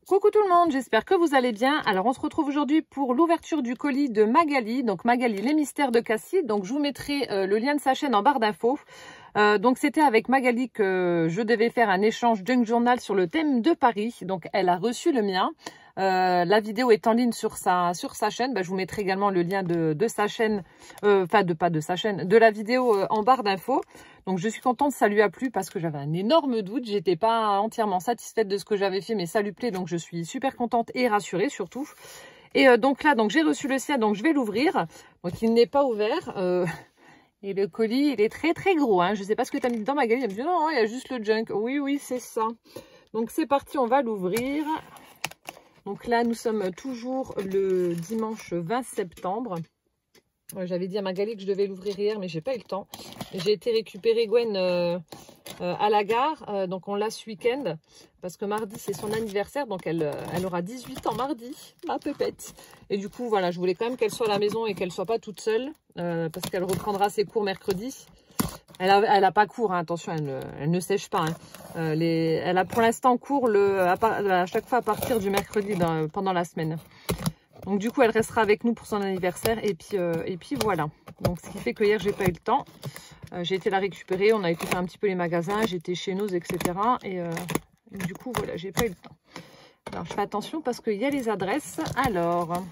Coucou tout le monde, j'espère que vous allez bien. Alors on se retrouve aujourd'hui pour l'ouverture du colis de Magali. Donc Magali, les mystères de Cassie. Donc je vous mettrai le lien de sa chaîne en barre d'infos. Donc c'était avec Magali que je devais faire un échange junk journal sur le thème de Paris. Donc elle a reçu le mien. La vidéo est en ligne sur sa chaîne. Je vous mettrai également le lien de sa chaîne, de la vidéo en barre d'infos. Donc je suis contente, ça lui a plu parce que j'avais un énorme doute. J'étais pas entièrement satisfaite de ce que j'avais fait, mais ça lui plaît. Donc je suis super contente et rassurée surtout. Et donc là, j'ai reçu le sien, donc je vais l'ouvrir. Donc il n'est pas ouvert. Et le colis, il est très très gros. Hein. Je sais pas ce que tu as mis dedans, Magali. Elle me dit non, il y a juste le junk. Oui, c'est ça. Donc c'est parti, on va l'ouvrir. Donc là, nous sommes toujours le dimanche 20 septembre. J'avais dit à Magali que je devais l'ouvrir hier, mais j'ai pas eu le temps. J'ai été récupérer Gwen à la gare. Donc on l'a ce week-end. Parce que mardi, c'est son anniversaire. Donc elle aura 18 ans mardi, ma pépette. Et du coup, voilà, je voulais quand même qu'elle soit à la maison et qu'elle soit pas toute seule. Parce qu'elle reprendra ses cours mercredi. Elle a pas cours, hein, attention, elle ne sèche pas. Hein. Elle a pour l'instant cours à chaque fois à partir du mercredi pendant la semaine. Donc du coup, elle restera avec nous pour son anniversaire. Et puis voilà. Donc ce qui fait que hier, j'ai pas eu le temps. J'ai été la récupérer. On a été faire un petit peu les magasins. J'étais chez nous, etc. Et du coup, voilà, j'ai pas eu le temps. Alors je fais attention parce qu'il y a les adresses. Alors,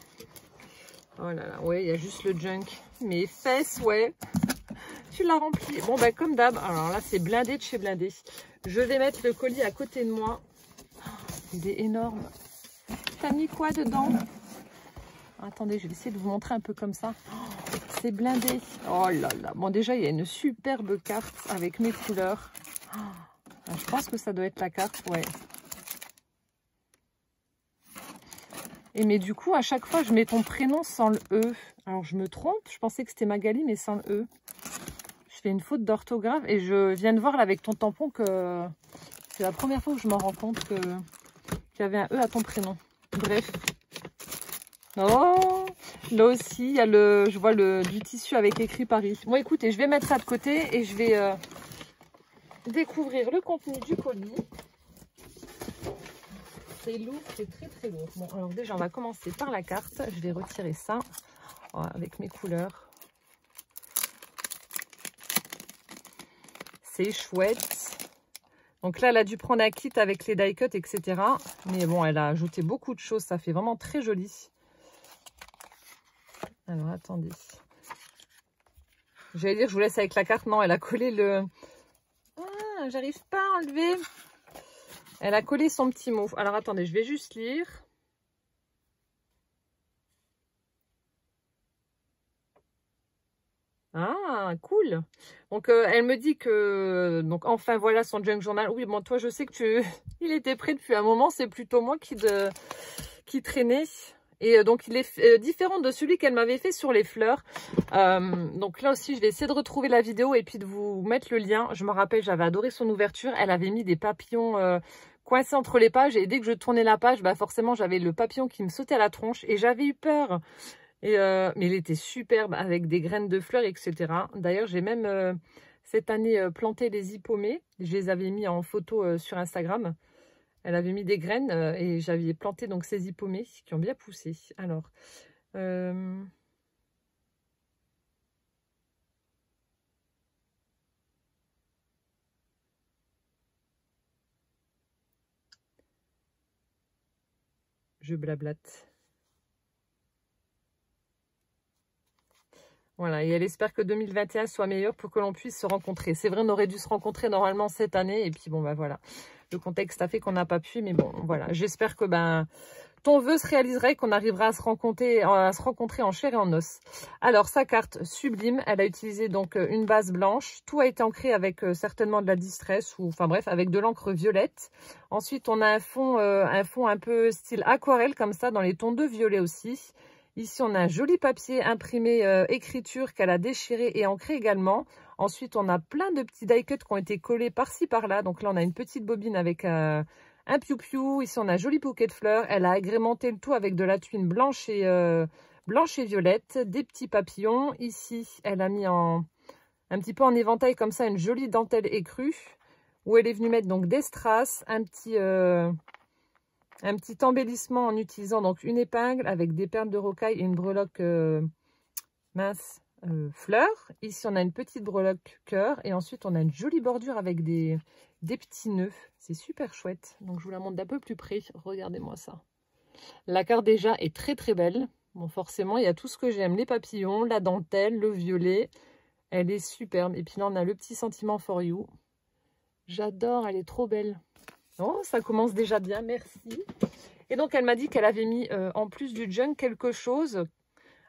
oh là là, ouais, il y a juste le junk. Mes fesses, ouais. Tu l'as rempli. Bon, comme d'hab. Alors là, c'est blindé de chez blindé. Je vais mettre le colis à côté de moi. Il est énorme. T'as mis quoi dedans? Attendez, je vais essayer de vous montrer un peu comme ça. Oh, c'est blindé. Oh là là. Bon, déjà, il y a une superbe carte avec mes couleurs. Oh, je pense que ça doit être la carte, ouais. Et mais du coup, à chaque fois, je mets ton prénom sans le E. Alors, je me trompe. Je pensais que c'était Magali, mais sans le E. Je fais une faute d'orthographe. Et je viens de voir là, avec ton tampon que c'est la première fois que je m'en rends compte qu'il y avait un E à ton prénom. Bref. Oh, là aussi, il y a je vois du tissu avec écrit Paris. Bon, écoutez, je vais mettre ça de côté et je vais découvrir le contenu du colis. C'est lourd, c'est très très lourd. Bon, alors déjà, on va commencer par la carte. Je vais retirer ça avec mes couleurs. C'est chouette. Donc là, elle a dû prendre un kit avec les die cuts, etc. Mais bon, elle a ajouté beaucoup de choses. Ça fait vraiment très joli. Alors, attendez. J'allais dire, je vous laisse avec la carte. Non, elle a collé le... Ah, j'arrive pas à enlever. Elle a collé son petit mot. Alors, attendez, je vais juste lire. Ah, cool. Donc, elle me dit que... Donc, enfin, voilà son junk journal. Oui, bon, toi, je sais que il était prêt depuis un moment. C'est plutôt moi qui traînais. Et donc, il est différent de celui qu'elle m'avait fait sur les fleurs. Donc là aussi, je vais essayer de retrouver la vidéo et puis de vous mettre le lien. Je me rappelle, j'avais adoré son ouverture. Elle avait mis des papillons coincés entre les pages. Et dès que je tournais la page, forcément, j'avais le papillon qui me sautait à la tronche. Et j'avais eu peur. Mais il était superbe avec des graines de fleurs, etc. D'ailleurs, j'ai même cette année planté les hippomées. Je les avais mis en photo sur Instagram. Elle avait mis des graines et j'avais planté donc ces hippomées qui ont bien poussé. Alors, je blablate. Voilà, et elle espère que 2021 soit meilleur pour que l'on puisse se rencontrer. C'est vrai, on aurait dû se rencontrer normalement cette année. Et puis bon, voilà. Le contexte a fait qu'on n'a pas pu. Mais bon, voilà. J'espère que ton vœu se réaliserait et qu'on arrivera à se rencontrer en chair et en os. Alors, sa carte sublime. Elle a utilisé donc une base blanche. Tout a été ancré avec certainement de la distress ou, enfin bref, avec de l'encre violette. Ensuite, on a un fond un peu style aquarelle comme ça, dans les tons de violet aussi. Ici, on a un joli papier imprimé écriture qu'elle a déchiré et ancré également. Ensuite, on a plein de petits die cuts qui ont été collés par-ci, par-là. Donc là, on a une petite bobine avec un piou-piou. Ici, on a un joli bouquet de fleurs. Elle a agrémenté le tout avec de la tuile blanche et violette. Des petits papillons. Ici, elle a mis un petit peu en éventail comme ça une jolie dentelle écrue. Où elle est venue mettre donc des strass, un Un petit embellissement en utilisant donc une épingle avec des perles de rocaille et une breloque mince fleur. Ici, on a une petite breloque cœur. Et ensuite, on a une jolie bordure avec des petits nœuds. C'est super chouette. Donc, je vous la montre d'un peu plus près. Regardez-moi ça. La carte déjà est très très belle. Bon, forcément, il y a tout ce que j'aime. Les papillons, la dentelle, le violet. Elle est superbe. Et puis là, on a le petit sentiment for you. J'adore, elle est trop belle. Oh, ça commence déjà bien, merci. Et donc, elle m'a dit qu'elle avait mis, en plus du junk, quelque chose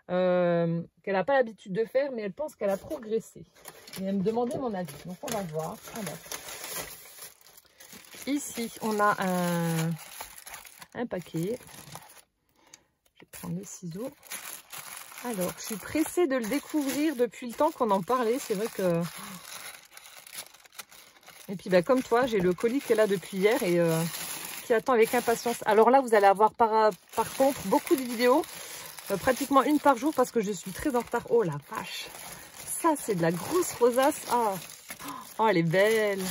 qu'elle n'a pas l'habitude de faire, mais elle pense qu'elle a progressé. Et elle me demandait mon avis. Donc, on va voir. Alors, ici, on a un paquet. Je vais prendre les ciseaux. Alors, je suis pressée de le découvrir depuis le temps qu'on en parlait. C'est vrai que... Et puis, bah, comme toi, j'ai le colis qui est là depuis hier et qui attend avec impatience. Alors là, vous allez avoir par contre beaucoup de vidéos, pratiquement une par jour parce que je suis très en retard. Oh la vache! Ça, c'est de la grosse rosace. Oh, elle est belle!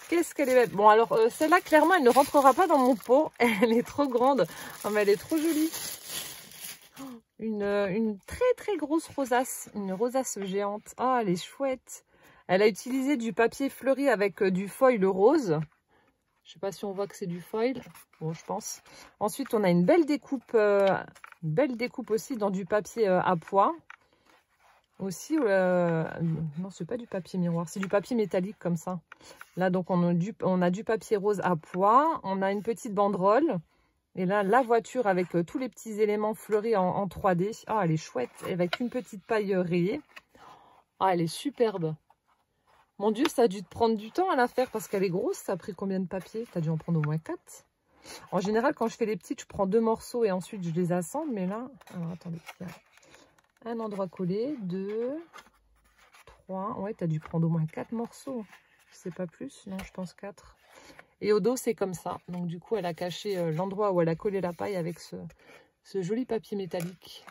Qu'est-ce qu'elle est belle! Bon, alors, celle-là, clairement, elle ne rentrera pas dans mon pot. Elle est trop grande. Oh, mais elle est trop jolie. Une très, très grosse rosace. Une rosace géante. Oh, elle est chouette. Elle a utilisé du papier fleuri avec du foil rose. Je ne sais pas si on voit que c'est du foil. Bon, je pense. Ensuite, on a une belle découpe aussi dans du papier à pois. Aussi, non, c'est pas du papier miroir, c'est du papier métallique comme ça. Là, donc, on a du papier rose à pois. On a une petite banderole. Et là, la voiture avec tous les petits éléments fleuris en 3D. Ah, elle est chouette. Avec une petite paille rayée. Ah, elle est superbe. Mon Dieu, ça a dû te prendre du temps à la faire parce qu'elle est grosse. Ça a pris combien de papier? Tu as dû en prendre au moins 4. En général, quand je fais les petites, je prends 2 morceaux et ensuite je les assemble. Mais là, alors attendez, il y a un endroit collé, 2, 3. Ouais, tu as dû prendre au moins 4 morceaux. Je sais pas plus. Non, je pense 4. Et au dos, c'est comme ça. Donc du coup, elle a caché l'endroit où elle a collé la paille avec ce joli papier métallique.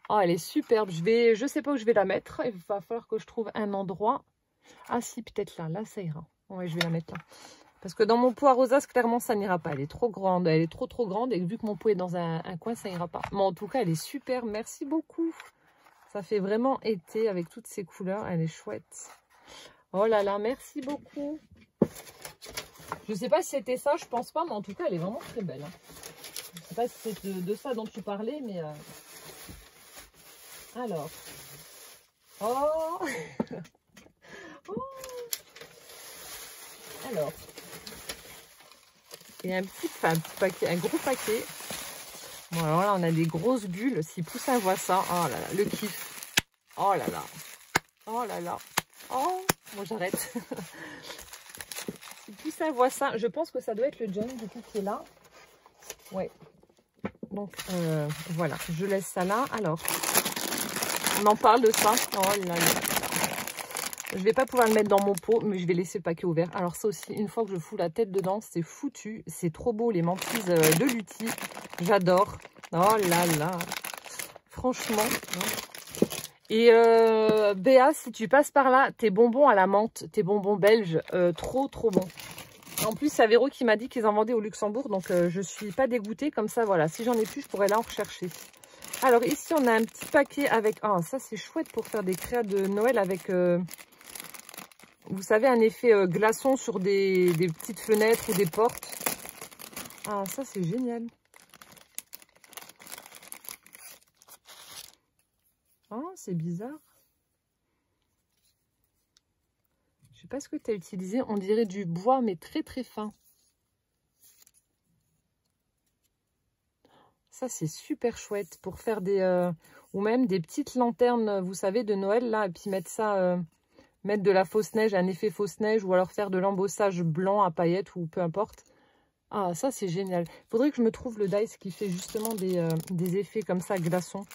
Oh, elle est superbe. Je sais pas où je vais la mettre. Il va falloir que je trouve un endroit. Ah si, peut-être là. Là, ça ira. Ouais, je vais la mettre là. Parce que dans mon pot à rosace, clairement, ça n'ira pas. Elle est trop grande. Elle est trop grande. Et vu que mon pot est dans un coin, ça n'ira pas. Mais en tout cas, elle est super. Merci beaucoup. Ça fait vraiment été avec toutes ces couleurs. Elle est chouette. Oh là là, merci beaucoup. Je ne sais pas si c'était ça, je pense pas. Mais en tout cas, elle est vraiment très belle. Je ne sais pas si c'est de ça dont tu parlais, mais... Alors. Oh. Oh. Alors. Il y a un petit paquet, un gros paquet. Bon, alors là, on a des grosses bulles. Si Poussin voit ça, oh là là, le kiff. Oh là là. Oh là là. Oh, moi j'arrête. Si Poussin voit ça, je pense que ça doit être le John du coup qui est là. Ouais. Donc, voilà, je laisse ça là. Alors, on en parle de ça. Oh là là. Je vais pas pouvoir le mettre dans mon pot, mais je vais laisser le paquet ouvert. Alors ça aussi, une fois que je fous la tête dedans, c'est foutu. C'est trop beau, les mantises de Lutti. J'adore. Oh là là. Franchement. Et Béa, si tu passes par là, tes bonbons à la menthe, tes bonbons belges, trop bons. En plus, c'est Véro qui m'a dit qu'ils en vendaient au Luxembourg, donc je suis pas dégoûtée. Comme ça, voilà, si j'en ai plus, je pourrais là en rechercher. Alors ici, on a un petit paquet avec... Ah, ça c'est chouette pour faire des créas de Noël avec... vous savez, un effet glaçon sur des petites fenêtres ou des portes. Ah, ça, c'est génial. Oh, c'est bizarre. Je sais pas ce que tu as utilisé. On dirait du bois, mais très fin. Ça, c'est super chouette pour faire des... ou même des petites lanternes, vous savez, de Noël, là. Et puis mettre ça... mettre de la fausse neige, un effet fausse neige, ou alors faire de l'embossage blanc à paillettes, ou peu importe. Ah, ça, c'est génial. Il faudrait que je me trouve le dice qui fait justement des effets comme ça, glaçons.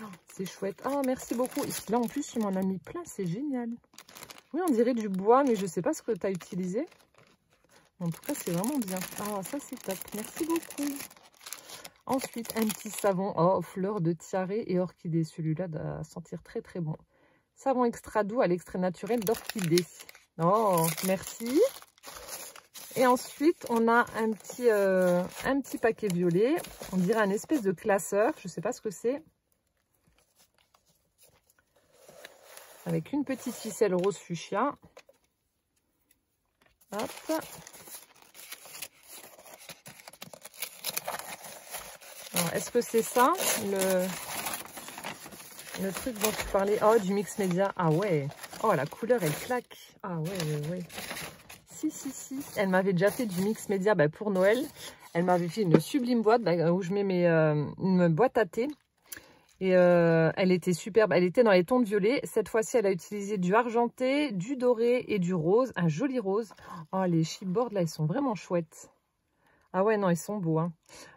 Oh, c'est chouette. Ah, merci beaucoup. Et là, en plus, il m'en a mis plein. C'est génial. Oui, on dirait du bois, mais je ne sais pas ce que tu as utilisé. En tout cas, c'est vraiment bien. Ah, ça, c'est top. Merci beaucoup. Ensuite, un petit savon. Oh, fleur de tiare et orchidée. Celui-là doit sentir très bon. Savon extra doux à l'extrait naturel d'orchidée. Oh, merci. Et ensuite, on a un petit paquet violet. On dirait un espèce de classeur. Je ne sais pas ce que c'est. Avec une petite ficelle rose fuchsia. Hop. Est-ce que c'est ça, le truc dont tu parlais? Oh, du mix média. Ah ouais. Oh, la couleur, elle claque. Ah ouais. Si. Elle m'avait déjà fait du mix média pour Noël. Elle m'avait fait une sublime boîte où je mets une boîte à thé. Et elle était superbe. Elle était dans les tons de violet. Cette fois-ci, elle a utilisé du argenté, du doré et du rose. Un joli rose. Oh, les chipboards, là, ils sont vraiment chouettes. Ah ouais, non, ils sont beaux. Hein.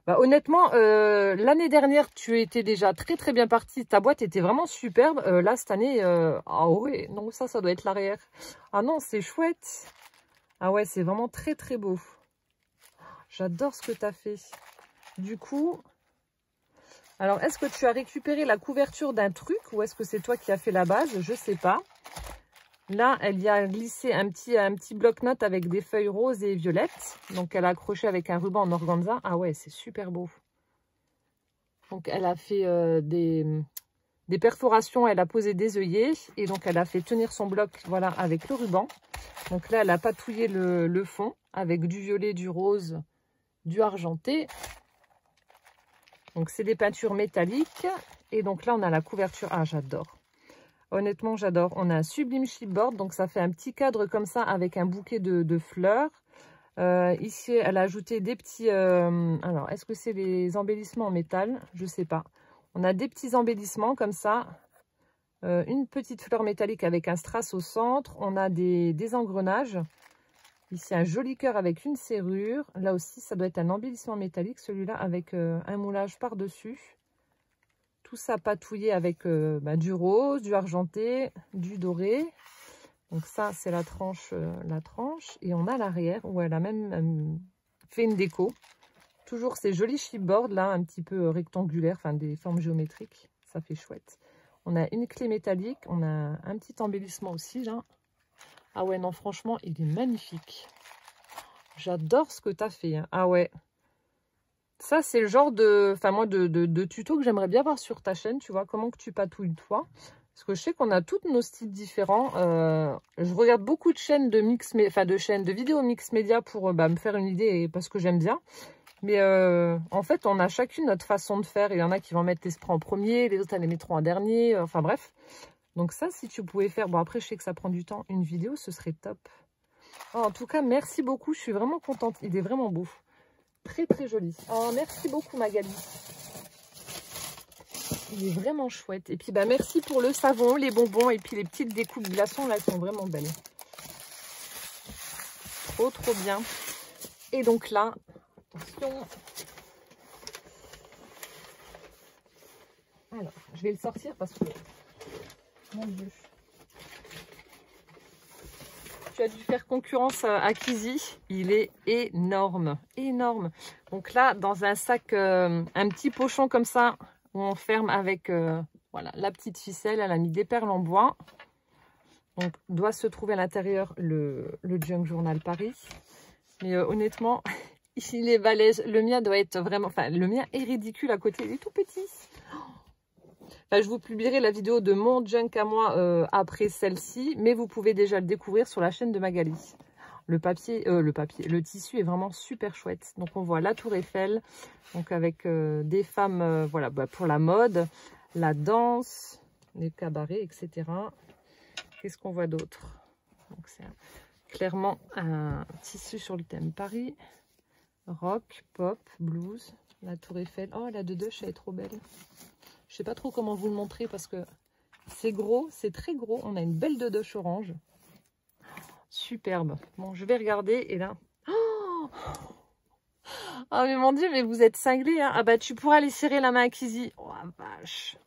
Honnêtement, l'année dernière, tu étais déjà très bien partie. Ta boîte était vraiment superbe. Là, cette année, ah ouais, non, ça doit être l'arrière. Ah non, c'est chouette. Ah ouais, c'est vraiment très beau. J'adore ce que tu as fait. Du coup, alors, est-ce que tu as récupéré la couverture d'un truc ou est-ce que c'est toi qui as fait la base? Je sais pas. Là, elle y a glissé un petit bloc-notes avec des feuilles roses et violettes. Donc, elle a accroché avec un ruban en organza. Ah ouais, c'est super beau. Donc, elle a fait des perforations. Elle a posé des œillets. Et donc, elle a fait tenir son bloc, voilà, avec le ruban. Donc là, elle a patouillé le fond avec du violet, du rose, du argenté. Donc, c'est des peintures métalliques. Et donc là, on a la couverture. Ah, j'adore. Honnêtement, j'adore. On a un sublime chipboard. Donc, ça fait un petit cadre comme ça avec un bouquet de fleurs. Ici, elle a ajouté des petits... alors, est-ce que c'est des embellissements en métal? Je ne sais pas. On a des petits embellissements comme ça. Une petite fleur métallique avec un strass au centre. On a des engrenages. Ici, un joli cœur avec une serrure. Là aussi, ça doit être un embellissement métallique. Celui-là avec un moulage par-dessus. Tout ça patouillé avec du rose, du argenté, du doré. Donc ça, c'est la tranche. Et on a l'arrière où elle a même fait une déco. Toujours ces jolis chipboards là, un petit peu rectangulaires, enfin des formes géométriques. Ça fait chouette. On a une clé métallique. On a un petit embellissement aussi là. Ah ouais, non, franchement, il est magnifique. J'adore ce que tu as fait. Hein. Ah ouais. Ça, c'est le genre de tuto que j'aimerais bien voir sur ta chaîne, tu vois, comment que tu patouilles toi. Parce que je sais qu'on a tous nos styles différents. Je regarde beaucoup de chaînes de vidéos mix média pour me faire une idée parce que j'aime bien. Mais en fait, on a chacune notre façon de faire. Il y en a qui vont mettre l'esprit en premier, les autres, elles les mettront en dernier. Enfin bref. Donc ça, si tu pouvais faire, bon après, je sais que ça prend du temps, une vidéo, ce serait top. Oh, en tout cas, merci beaucoup. Je suis vraiment contente. Il est vraiment beau. Très joli. Oh, merci beaucoup Magali. Il est vraiment chouette. Et puis merci pour le savon, les bonbons et puis les petites découpes glaçons là, elles sont vraiment belles. Trop bien. Et donc là, attention. Alors, je vais le sortir parce que mon Dieu. Tu as dû faire concurrence à Kizzy. Il est énorme. Donc là, dans un sac, un petit pochon comme ça, où on ferme avec voilà, la petite ficelle. Elle a mis des perles en bois. Donc, doit se trouver à l'intérieur le Junk Journal Paris. Mais honnêtement, il est balèze. Le mien doit être vraiment... Enfin, le mien est ridicule à côté. Il est tout petit. Là, je vous publierai la vidéo de mon junk à moi après celle-ci, mais vous pouvez déjà le découvrir sur la chaîne de Magali. Le tissu est vraiment super chouette. Donc, on voit la Tour Eiffel, donc avec des femmes, voilà, pour la mode, la danse, les cabarets, etc. Qu'est-ce qu'on voit d'autre? Donc, c'est clairement un tissu sur le thème Paris, rock, pop, blues, la Tour Eiffel. Oh, la Dedoche, elle est trop belle. Je sais pas trop comment vous le montrer parce que c'est gros, c'est très gros. On a une belle Dedoche orange. Superbe. Bon, je vais regarder et là... Oh, mais mon Dieu, mais vous êtes cinglés. Hein. Ah bah, tu pourras aller serrer la main à Kizzy. Oh, vache.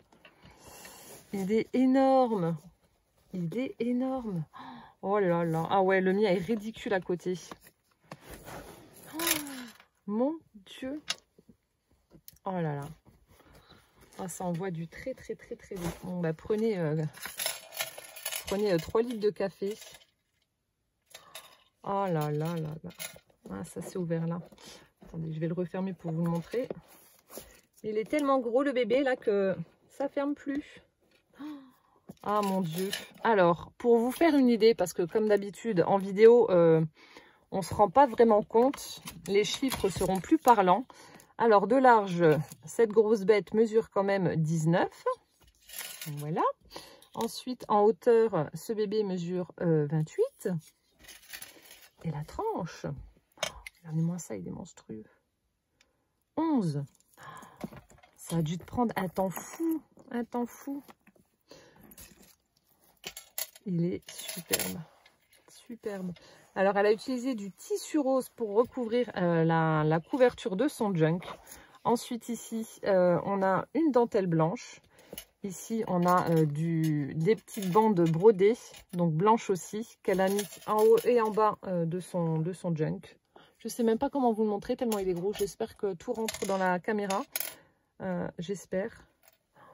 Il est énorme. Il est énorme. Oh là là. Ah ouais, le mien est ridicule à côté. Oh, mon Dieu. Oh là là. Ah, ça envoie du très beau. Bon, bah, prenez 3 litres de café. Oh là là là là. Ah, ça c'est ouvert là. Attendez, je vais le refermer pour vous le montrer. Il est tellement gros le bébé là que ça ferme plus. Ah mon Dieu. Alors, pour vous faire une idée, parce que comme d'habitude en vidéo, on ne se rend pas vraiment compte. Les chiffres seront plus parlants. Alors, de large, cette grosse bête mesure quand même 19. Voilà. Ensuite, en hauteur, ce bébé mesure 28. Et la tranche, regardez-moi ça, il est monstrueux. 11. Ça a dû te prendre un temps fou, un temps fou. Il est superbe, superbe. Alors, elle a utilisé du tissu rose pour recouvrir la couverture de son junk. Ensuite, ici, on a une dentelle blanche. Ici, on a des petites bandes brodées, donc blanches aussi, qu'elle a mis en haut et en bas de son junk. Je ne sais même pas comment vous le montrer, tellement il est gros. J'espère que tout rentre dans la caméra. J'espère.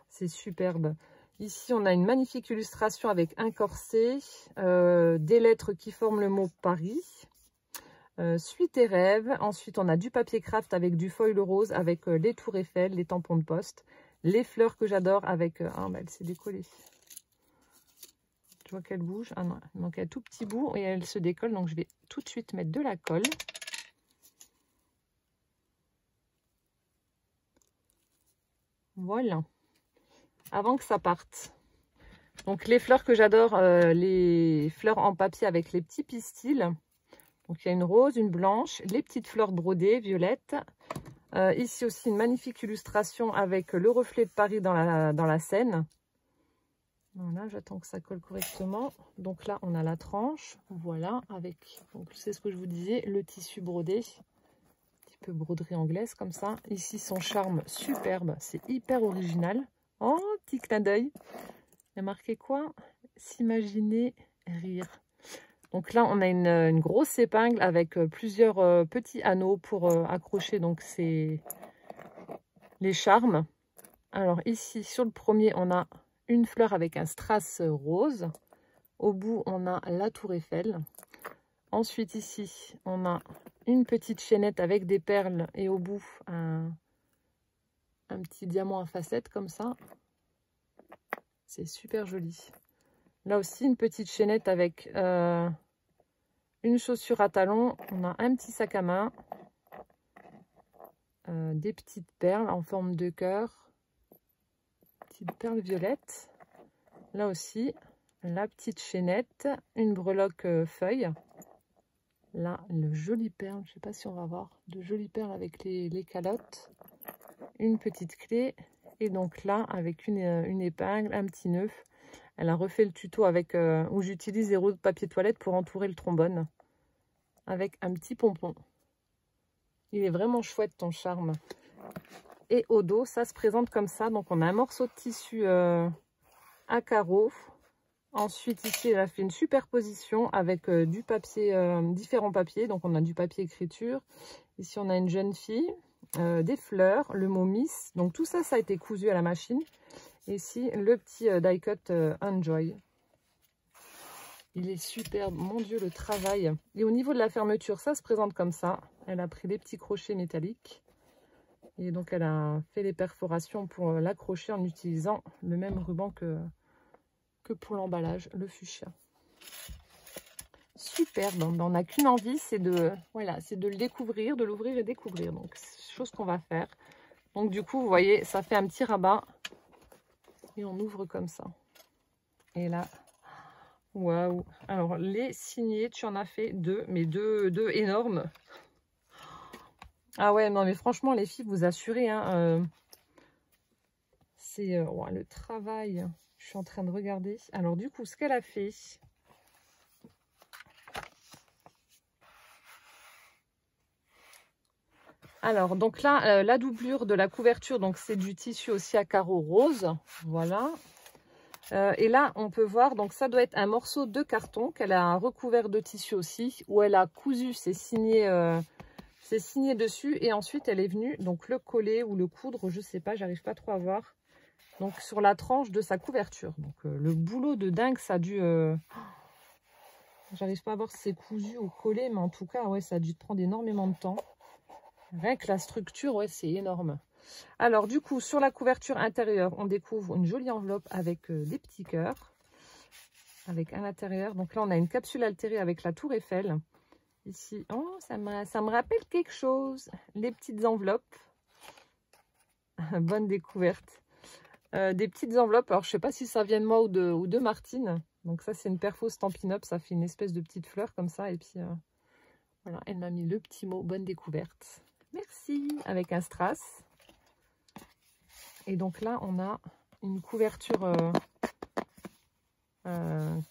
C'est superbe. Ici, on a une magnifique illustration avec un corset, des lettres qui forment le mot Paris, suite et rêve. Ensuite, on a du papier craft avec du foil rose, avec les tours Eiffel, les tampons de poste, les fleurs que j'adore avec... ah, bah, elle s'est décollée. Je vois qu'elle bouge. Ah non, il manque un tout petit bout et elle se décolle. Donc, je vais tout de suite mettre de la colle. Voilà. Avant que ça parte. Donc, les fleurs que j'adore, les fleurs en papier avec les petits pistils. Donc, il y a une rose, une blanche, les petites fleurs brodées, violettes. Ici aussi, une magnifique illustration avec le reflet de Paris dans la Seine. Voilà, j'attends que ça colle correctement. Donc là, on a la tranche. Voilà, avec, c'est ce que je vous disais, le tissu brodé. Un petit peu broderie anglaise comme ça. Ici, son charme superbe. C'est hyper original. Oh, petit clin d'œil. Il y a marqué quoi? S'imaginer rire. Donc là, on a une grosse épingle avec plusieurs petits anneaux pour accrocher donc les charmes. Alors ici, sur le premier, on a une fleur avec un strass rose. Au bout, on a la tour Eiffel. Ensuite, ici, on a une petite chaînette avec des perles et au bout, un petit diamant à facettes comme ça. C'est super joli. Là aussi, une petite chaînette avec une chaussure à talons. On a un petit sac à main. Des petites perles en forme de cœur. Petite perle violette. Là aussi, la petite chaînette. Une breloque feuille. Là, le joli perle. Je ne sais pas si on va voir. De jolies perles avec les calottes. Une petite clé. Et donc là, avec une épingle, un petit nœud. Elle a refait le tuto avec où j'utilise des rouleaux de papier toilette pour entourer le trombone. Avec un petit pompon. Il est vraiment chouette ton charme. Et au dos, ça se présente comme ça. Donc on a un morceau de tissu à carreaux. Ensuite ici, elle a fait une superposition avec du papier, différents papiers. Donc on a du papier écriture. Ici on a une jeune fille, des fleurs, le mot Miss. Donc tout ça, ça a été cousu à la machine. Et ici le petit die cut Enjoy. Il est superbe, mon Dieu, le travail. Et au niveau de la fermeture, ça se présente comme ça. Elle a pris des petits crochets métalliques. Et donc, elle a fait les perforations pour l'accrocher en utilisant le même ruban que pour l'emballage, le fuchsia. Superbe. On n'a qu'une envie, c'est de le découvrir, de l'ouvrir et découvrir. Donc, c'est chose qu'on va faire. Donc, du coup, vous voyez, ça fait un petit rabat. Et on ouvre comme ça. Et là... Waouh! Alors, les signés, tu en as fait deux, mais deux énormes. Ah ouais, non, mais franchement, les filles, vous assurez, hein, c'est le travail. Je suis en train de regarder. Alors, du coup, ce qu'elle a fait... Alors, donc là, la doublure de la couverture, donc c'est du tissu aussi à carreaux rose. Voilà. Et là, on peut voir, donc ça doit être un morceau de carton qu'elle a recouvert de tissu aussi, où elle a cousu ses signés dessus. Et ensuite, elle est venue donc le coller ou le coudre, je sais pas, j'arrive pas trop à voir. Donc sur la tranche de sa couverture. Donc le boulot de dingue, ça a dû... J'arrive pas à voir si c'est cousu ou collé, mais en tout cas, ouais, ça a dû prendre énormément de temps. Rien que la structure, ouais, c'est énorme. Alors, du coup, sur la couverture intérieure, on découvre une jolie enveloppe avec des petits cœurs. Avec à l'intérieur, donc là, on a une capsule altérée avec la tour Eiffel. Ici, oh, ça me rappelle quelque chose. Les petites enveloppes. Bonne découverte. Des petites enveloppes. Alors, je sais pas si ça vient de moi ou de Martine. Donc ça, c'est une perfo Stampin' Up. Ça fait une espèce de petite fleur comme ça. Et puis, voilà, elle m'a mis le petit mot. Bonne découverte. Merci. Avec un strass. Et donc là, on a une couverture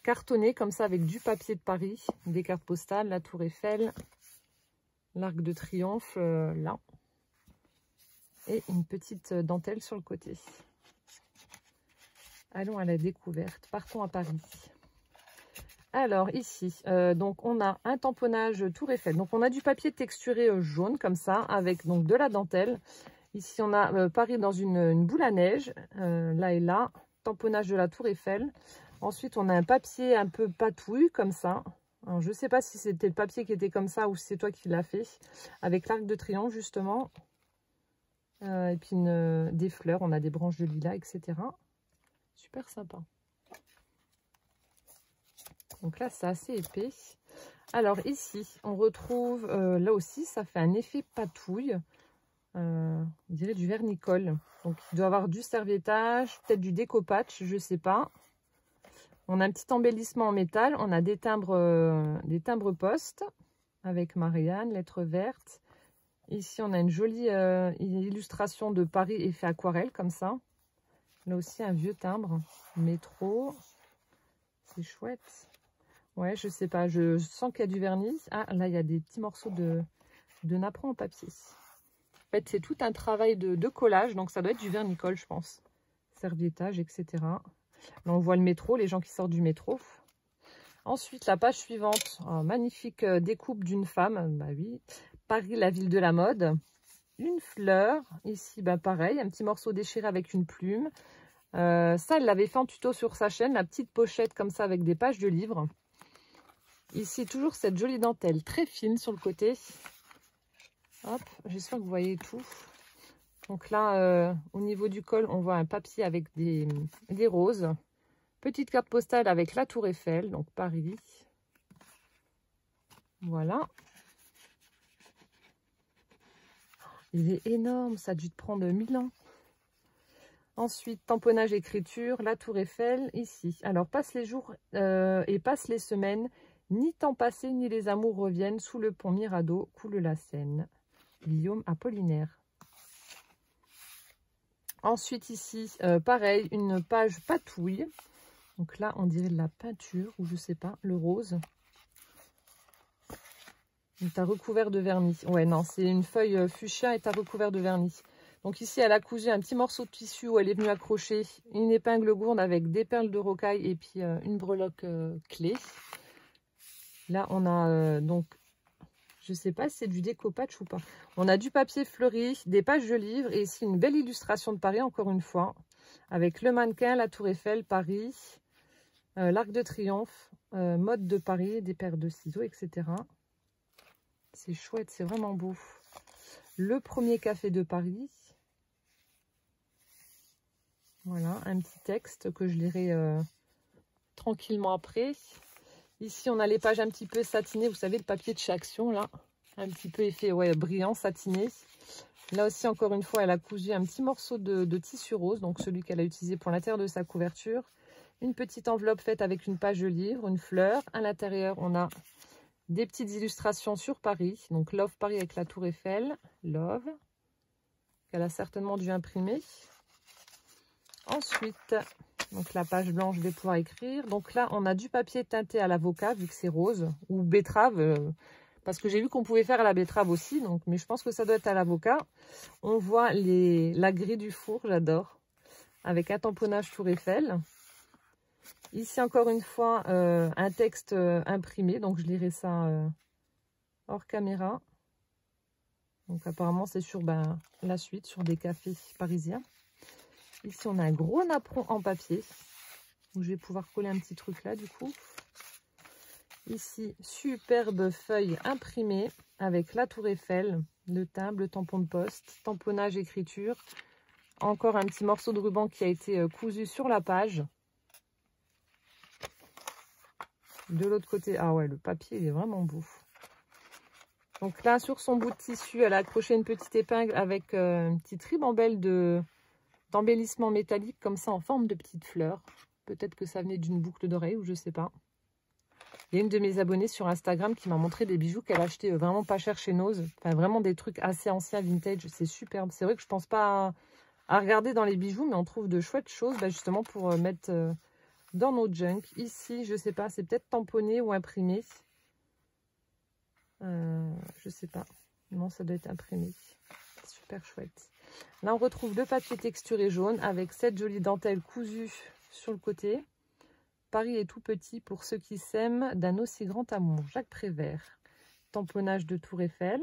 cartonnée comme ça avec du papier de Paris. Des cartes postales, la tour Eiffel, l'Arc de Triomphe, là. Et une petite dentelle sur le côté. Allons à la découverte. Partons à Paris. Alors ici, donc on a un tamponnage tour Eiffel. Donc on a du papier texturé jaune comme ça, avec donc de la dentelle. Ici on a Paris dans une boule à neige, là et là. Tamponnage de la tour Eiffel. Ensuite on a un papier un peu patouille comme ça. Alors, je ne sais pas si c'était le papier qui était comme ça ou si c'est toi qui l'as fait. Avec l'Arc de Triomphe justement. Et puis des fleurs, on a des branches de lilas, etc. Super sympa. Donc là, c'est assez épais. Alors ici, on retrouve, là aussi, ça fait un effet patouille. On dirait du vernicole. Donc il doit y avoir du serviettage, peut-être du découpage, je ne sais pas. On a un petit embellissement en métal. On a des timbres poste avec Marianne, lettres vertes. Ici, on a une jolie illustration de Paris effet aquarelle, comme ça. Là aussi, un vieux timbre. Métro. C'est chouette. Ouais, je sais pas. Je sens qu'il y a du vernis. Ah, là, il y a des petits morceaux de napperon en papier. En fait, c'est tout un travail de collage. Donc, ça doit être du vernicole, je pense. Serviettage, etc. Là, on voit le métro, les gens qui sortent du métro. Ensuite, la page suivante. Oh, magnifique découpe d'une femme. Bah oui. Paris, la ville de la mode. Une fleur. Ici, bah pareil, un petit morceau déchiré avec une plume. Ça, elle l'avait fait en tuto sur sa chaîne. La petite pochette comme ça avec des pages de livres. Ici, toujours cette jolie dentelle très fine sur le côté. Hop, j'espère que vous voyez tout. Donc là, au niveau du col, on voit un papier avec des roses. Petite carte postale avec la tour Eiffel, donc Paris. Voilà. Il est énorme, ça a dû te prendre 1000 ans. Ensuite, tamponnage écriture, la tour Eiffel, ici. Alors, passe les jours et passe les semaines, ni temps passé, ni les amours reviennent, sous le pont Mirabeau coule la Seine. Guillaume Apollinaire. Ensuite, ici, pareil, une page patouille. Donc là, on dirait de la peinture, ou je sais pas, le rose. Tu as recouvert de vernis. Ouais, non, c'est une feuille fuchsia et tu as recouvert de vernis. Donc ici, elle a cousu un petit morceau de tissu où elle est venue accrocher une épingle gourde avec des perles de rocaille et puis une breloque clé. Là, on a donc, je sais pas si c'est du découpage ou pas. On a du papier fleuri, des pages de livres et ici une belle illustration de Paris, encore une fois, avec le mannequin, la tour Eiffel, Paris, l'Arc de Triomphe, mode de Paris, des paires de ciseaux, etc. C'est chouette, c'est vraiment beau. Le premier café de Paris. Voilà, un petit texte que je lirai tranquillement après. Ici, on a les pages un petit peu satinées. Vous savez, le papier de chez Action, là. Un petit peu effet brillant, satiné. Là aussi, encore une fois, elle a cousu un petit morceau de tissu rose. Donc, celui qu'elle a utilisé pour l'intérieur de sa couverture. Une petite enveloppe faite avec une page de livre, une fleur. À l'intérieur, on a des petites illustrations sur Paris. Donc, Love Paris avec la tour Eiffel. Love. Qu'elle a certainement dû imprimer. Ensuite, donc la page blanche, je vais pouvoir écrire. Donc là, on a du papier teinté à l'avocat, vu que c'est rose. Ou betterave, parce que j'ai vu qu'on pouvait faire à la betterave aussi. Donc, mais je pense que ça doit être à l'avocat. On voit la grille du four, j'adore. Avec un tamponnage tour Eiffel. Ici, encore une fois, un texte imprimé. Donc, je lirai ça hors caméra. Donc, apparemment, c'est sur la suite, sur des cafés parisiens. Ici, on a un gros napperon en papier. Donc, je vais pouvoir coller un petit truc là, du coup. Ici, superbe feuille imprimée avec la tour Eiffel, le timbre, le tampon de poste, tamponnage, écriture. Encore un petit morceau de ruban qui a été cousu sur la page. De l'autre côté, ah ouais, le papier, il est vraiment beau. Donc là, sur son bout de tissu, elle a accroché une petite épingle avec une petite ribambelle d'embellissement métallique, comme ça, en forme de petites fleurs. Peut-être que ça venait d'une boucle d'oreille ou je sais pas. Il y a une de mes abonnées sur Instagram qui m'a montré des bijoux qu'elle a acheté vraiment pas cher chez Nose. Enfin, vraiment des trucs assez anciens, vintage. C'est superbe. C'est vrai que je pense pas à regarder dans les bijoux, mais on trouve de chouettes choses justement pour mettre dans nos junk. Ici, je sais pas, c'est peut-être tamponné ou imprimé. Je sais pas. Non, ça doit être imprimé. Super chouette. Là, on retrouve le papier texturé jaune avec cette jolie dentelle cousue sur le côté. Paris est tout petit pour ceux qui s'aiment d'un aussi grand amour. Jacques Prévert. Tamponnage de Tour Eiffel.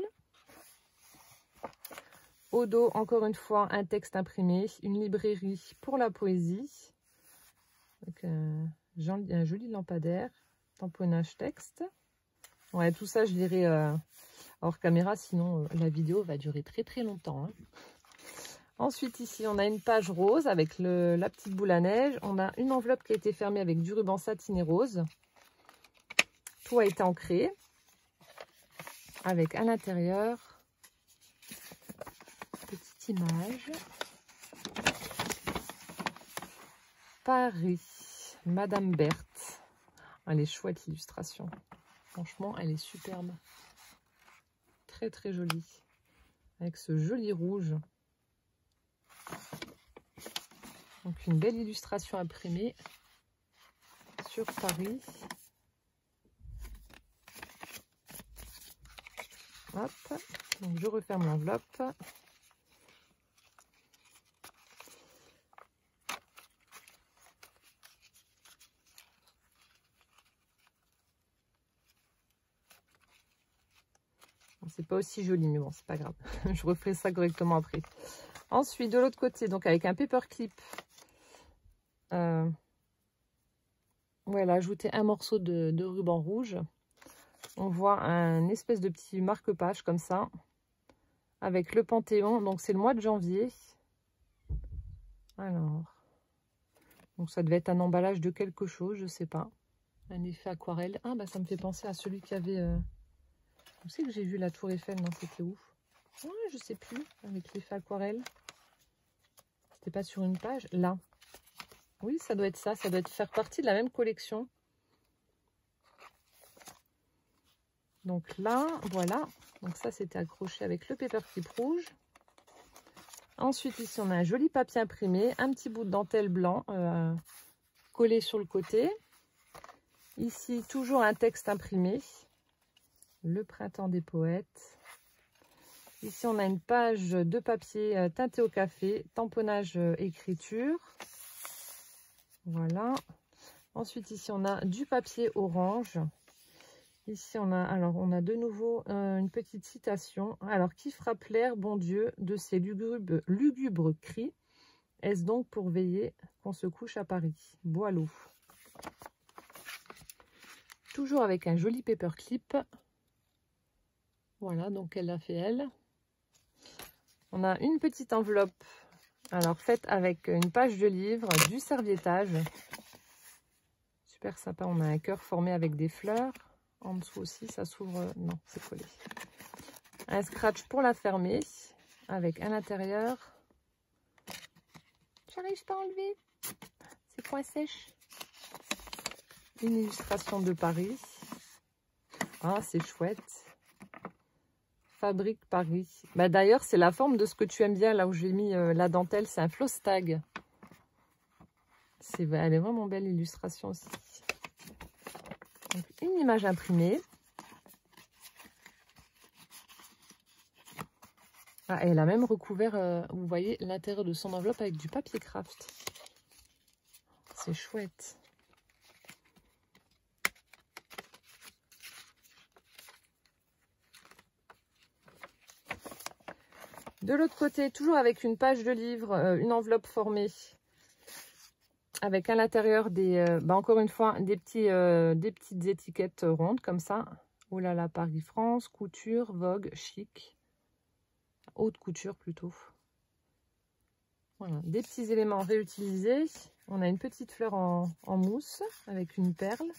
Au dos, encore une fois, un texte imprimé. Une librairie pour la poésie. Avec un joli lampadaire. Tamponnage texte. Ouais, tout ça, je lirai hors caméra, sinon la vidéo va durer très très longtemps. Hein. Ensuite, ici, on a une page rose avec la petite boule à neige. On a une enveloppe qui a été fermée avec du ruban satiné rose. Tout a été ancré. Avec à l'intérieur, petite image. Paris, Madame Berthe. Elle est chouette, l'illustration. Franchement, elle est superbe. Très, très jolie. Avec ce joli rouge. Donc une belle illustration imprimée sur Paris. Hop, donc je referme l'enveloppe. C'est pas aussi joli, mais bon, c'est pas grave. Je referai ça correctement après. Ensuite, de l'autre côté, donc avec un paperclip, où elle a ajouté un morceau de ruban rouge. On voit un espèce de petit marque-page comme ça, avec le Panthéon. Donc c'est le mois de janvier. Alors, donc ça devait être un emballage de quelque chose, je sais pas. Un effet aquarelle. Ah bah ça me fait penser à celui qui avait... Où c'est que j'ai vu la tour Eiffel? Non, c'était où? Ouais, je sais plus, avec l'effet aquarelle. C'était pas sur une page? Là. Oui, ça doit être ça. Ça doit faire partie de la même collection. Donc là, voilà. Donc ça, c'était accroché avec le paperclip rouge. Ensuite, ici, on a un joli papier imprimé. Un petit bout de dentelle blanc collé sur le côté. Ici, toujours un texte imprimé. Le printemps des poètes. Ici, on a une page de papier teinté au café. Tamponnage écriture. Voilà. Ensuite, ici, on a du papier orange. Ici, on a de nouveau une petite citation. Alors, qui frappe l'air, bon Dieu, de ces lugubres cris? Est-ce donc pour veiller qu'on se couche à Paris? Boileau. Toujours avec un joli paperclip. Voilà, donc elle l'a fait elle. On a une petite enveloppe, alors faite avec une page de livre, du serviettage. Super sympa, on a un cœur formé avec des fleurs. En dessous aussi, ça s'ouvre, non, c'est collé. Un scratch pour la fermer, avec à l'intérieur. J'arrive pas à enlever, c'est point sèche. Une illustration de Paris. Ah, c'est chouette. Fabrique Paris. Bah, d'ailleurs, c'est la forme de ce que tu aimes bien, là où j'ai mis la dentelle, c'est un floss tag. Elle est vraiment belle, l'illustration aussi. Donc, une image imprimée. Ah, elle a même recouvert, vous voyez, l'intérieur de son enveloppe avec du papier craft. C'est chouette. De l'autre côté, toujours avec une page de livre, une enveloppe formée avec à l'intérieur des, encore une fois, des petites étiquettes rondes comme ça. Oh là là, Paris France, couture, Vogue, chic, haute couture plutôt. Voilà, des petits éléments réutilisés. On a une petite fleur en mousse avec une perle.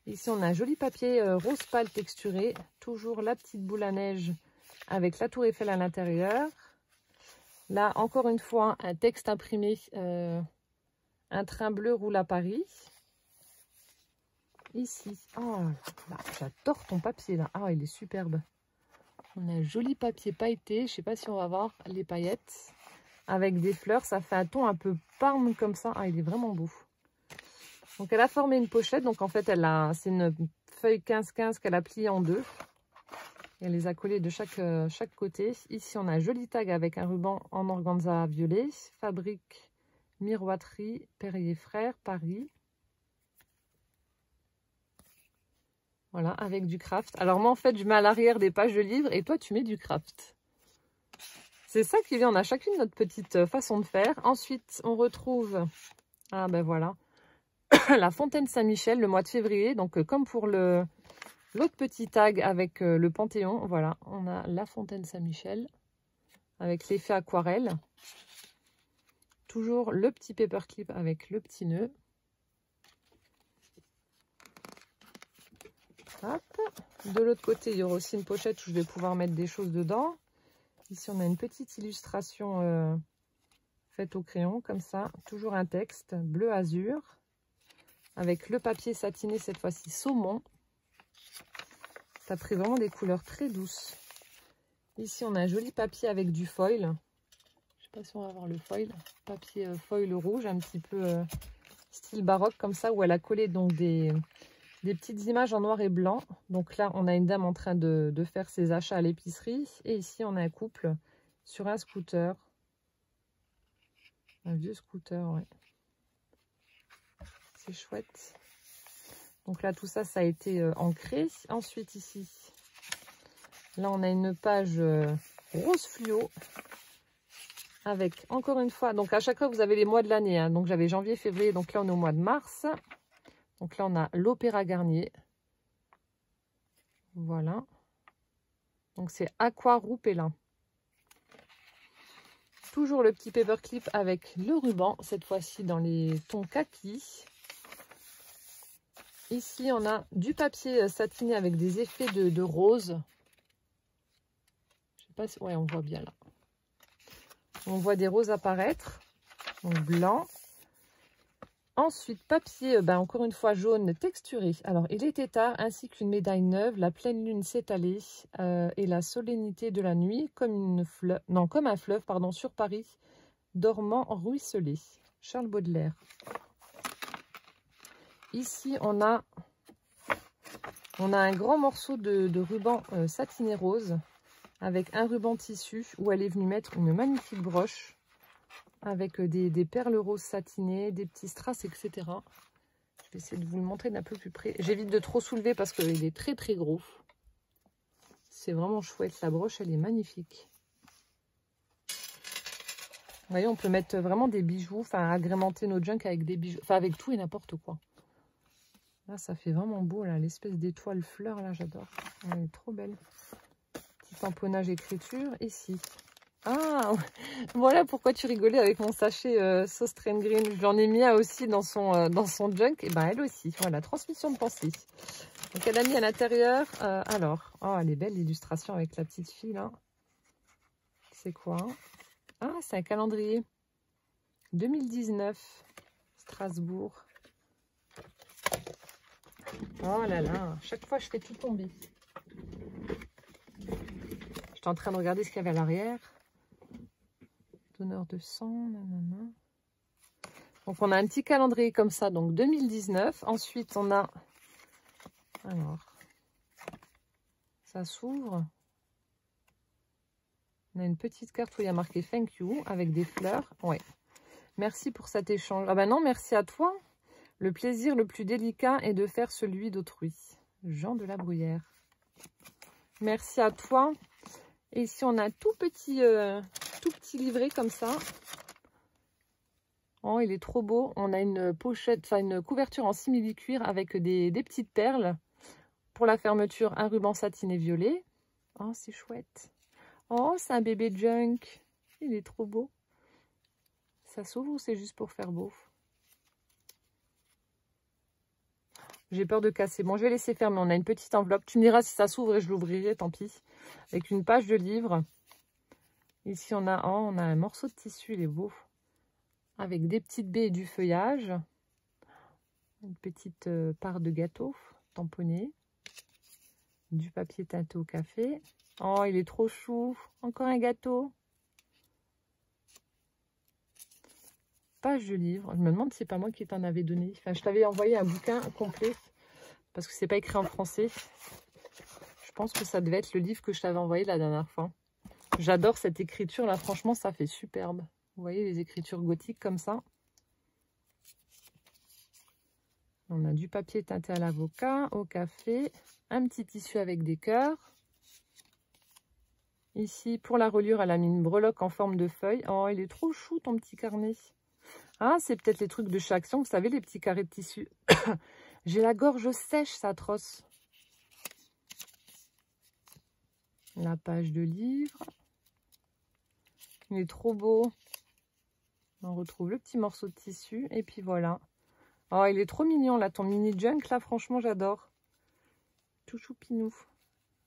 Ici, on a un joli papier rose pâle texturé. Toujours la petite boule à neige avec la tour Eiffel à l'intérieur. Là, encore une fois, un texte imprimé, un train bleu roule à Paris. Ici, oh là, j'adore ton papier là. Ah, il est superbe. On a un joli papier pailleté. Je sais pas si on va voir les paillettes. Avec des fleurs, ça fait un ton un peu parme comme ça. Ah, il est vraiment beau. Donc, elle a formé une pochette. Donc, en fait, c'est une feuille 15-15 qu'elle a pliée en deux. Elle les a collées de chaque côté. Ici, on a un joli tag avec un ruban en organza violet. Fabrique, miroiterie, Perrier Frères, Paris. Voilà, avec du craft. Alors, moi, en fait, je mets à l'arrière des pages de livres et toi, tu mets du craft. C'est ça qui vient, on a chacune notre petite façon de faire. Ensuite, on retrouve, ah ben voilà, la Fontaine Saint-Michel, le mois de février. Donc, comme pour l'autre petit tag avec le Panthéon, voilà, on a la Fontaine Saint-Michel avec l'effet aquarelle. Toujours le petit paperclip avec le petit nœud. Hop. De l'autre côté, il y aura aussi une pochette où je vais pouvoir mettre des choses dedans. Ici, on a une petite illustration faite au crayon, comme ça. Toujours un texte bleu azur, avec le papier satiné, cette fois-ci saumon. Ça a pris vraiment des couleurs très douces. Ici, on a un joli papier avec du foil. Je ne sais pas si on va voir le foil. Papier foil rouge, un petit peu style baroque, comme ça, où elle a collé donc des petites images en noir et blanc. Donc là, on a une dame en train de faire ses achats à l'épicerie. Et ici, on a un couple sur un scooter. Un vieux scooter, ouais. C'est chouette. Donc là, tout ça, ça a été ancré. Ensuite, ici, là, on a une page rose fluo. Avec, encore une fois, donc à chaque fois, vous avez les mois de l'année. Hein. Donc j'avais janvier, février. Donc là, on est au mois de mars. Donc là, on a l'Opéra Garnier. Voilà. Donc c'est Aqua Roupella. Toujours le petit paperclip avec le ruban, cette fois-ci dans les tons kaki. Ici, on a du papier satiné avec des effets de rose. Je sais pas si... Ouais, on voit bien là. On voit des roses apparaître. Donc blanc. Ensuite, papier, encore une fois, jaune texturé. Alors, il était tard, ainsi qu'une médaille neuve. La pleine lune s'étalait et la solennité de la nuit, comme un fleuve, pardon, sur Paris, dormant ruisselé. Charles Baudelaire. Ici, on a un grand morceau de ruban satiné rose avec un ruban tissu où elle est venue mettre une magnifique broche avec des perles roses satinées, des petits strass, etc. Je vais essayer de vous le montrer d'un peu plus près. J'évite de trop soulever parce qu'il est très très gros. C'est vraiment chouette. La broche, elle est magnifique. Vous voyez, on peut mettre vraiment des bijoux, enfin agrémenter nos junk avec des bijoux, enfin avec tout et n'importe quoi. Là, ça fait vraiment beau, là, l'espèce d'étoile fleur, là, j'adore. Elle est trop belle. Petit tamponnage écriture, ici. Ah, voilà pourquoi tu rigolais avec mon sachet sauce train green. J'en ai mis un aussi dans son junk. Et ben elle aussi. Voilà, transmission de pensée. Donc elle a mis à l'intérieur. Alors, oh, elle est belle l'illustration avec la petite fille là. C'est quoi? Ah, c'est un calendrier. 2019, Strasbourg. Oh là là, chaque fois je fais tout tomber. J'étais en train de regarder ce qu'il y avait à l'arrière. Donneur de sang, nanana. Donc on a un petit calendrier comme ça, donc 2019. Ensuite on a, alors, ça s'ouvre. On a une petite carte où il y a marqué Thank you avec des fleurs. Ouais. Merci pour cet échange. Ah ben non, merci à toi. Le plaisir le plus délicat est de faire celui d'autrui. Jean de la Bruyère. Merci à toi. Et ici on a un tout petit livret comme ça. Oh, il est trop beau. On a une pochette, enfin une couverture en simili-cuir avec des petites perles. Pour la fermeture, un ruban satiné violet. Oh, c'est chouette. Oh, c'est un bébé junk. Il est trop beau. Ça s'ouvre ou c'est juste pour faire beau? J'ai peur de casser. Bon, je vais laisser fermer. On a une petite enveloppe. Tu me diras si ça s'ouvre et je l'ouvrirai, tant pis. Avec une page de livre. Ici, on a un morceau de tissu, il est beau. Avec des petites baies et du feuillage. Une petite part de gâteau tamponné. Du papier teinté au café. Oh, il est trop chou. Encore un gâteau. Page de livre. Je me demande si c'est pas moi qui t'en avais donné. Enfin, je t'avais envoyé un bouquin complet. Parce que c'est pas écrit en français. Je pense que ça devait être le livre que je t'avais envoyé la dernière fois. J'adore cette écriture là. Franchement, ça fait superbe. Vous voyez les écritures gothiques comme ça. On a du papier teinté à l'avocat, au café. Un petit tissu avec des cœurs. Ici, pour la reliure, elle a mis une breloque en forme de feuille. Oh, il est trop chou ton petit carnet. Ah, c'est peut-être les trucs de chez Action, vous savez, les petits carrés de tissu. J'ai la gorge sèche, c'est atroce. La page de livre. Il est trop beau. On retrouve le petit morceau de tissu. Et puis voilà. Oh, il est trop mignon là, ton mini junk. Là, franchement, j'adore. Tout choupinou.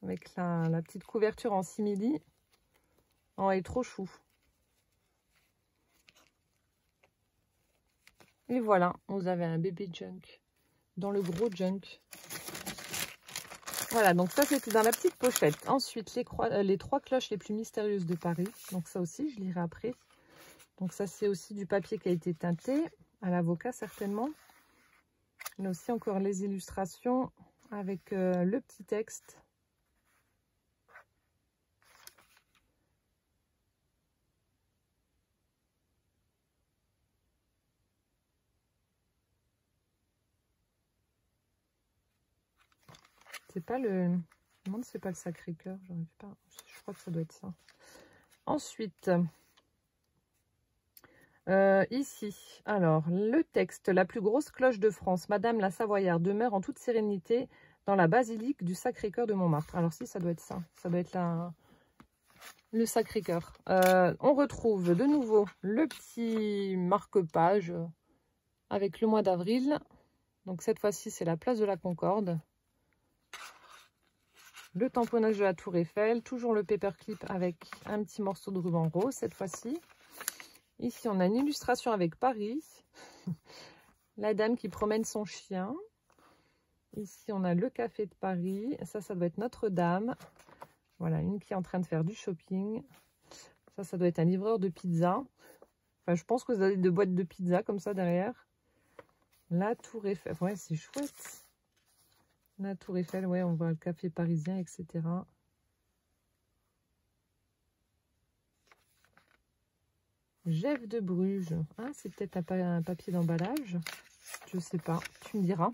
Avec la petite couverture en simili. Oh, il est trop chou. Et voilà, vous avez un bébé junk. Dans le gros junk. Voilà, donc ça c'était dans la petite pochette. Ensuite, les 3 cloches les plus mystérieuses de Paris. Donc ça aussi, je lirai après. Donc ça c'est aussi du papier qui a été teinté, à l'avocat certainement. Mais aussi encore les illustrations avec le petit texte. C'est pas le... Je me demande si c'est pas le Sacré-Cœur. J'arrive pas. Je crois que ça doit être ça. Ensuite, ici, alors, le texte. La plus grosse cloche de France, Madame la Savoyarde, demeure en toute sérénité dans la basilique du Sacré-Cœur de Montmartre. Alors si, ça doit être ça. Ça doit être le Sacré-Cœur. On retrouve de nouveau le petit marque-page avec le mois d'avril. Donc cette fois-ci, c'est la place de la Concorde. Le tamponnage de la Tour Eiffel, toujours le paperclip avec un petit morceau de ruban rose cette fois-ci. Ici, on a une illustration avec Paris. La dame qui promène son chien. Ici, on a le café de Paris. Ça doit être Notre-Dame. Voilà, une qui est en train de faire du shopping. Ça doit être un livreur de pizza. Enfin, je pense que vous avez des boîtes de pizza comme ça derrière. La Tour Eiffel. Ouais, c'est chouette. La Tour Eiffel, ouais, on voit le café parisien, etc. Gève de Bruges. Ah, c'est peut-être un papier d'emballage. Je sais pas. Tu me diras.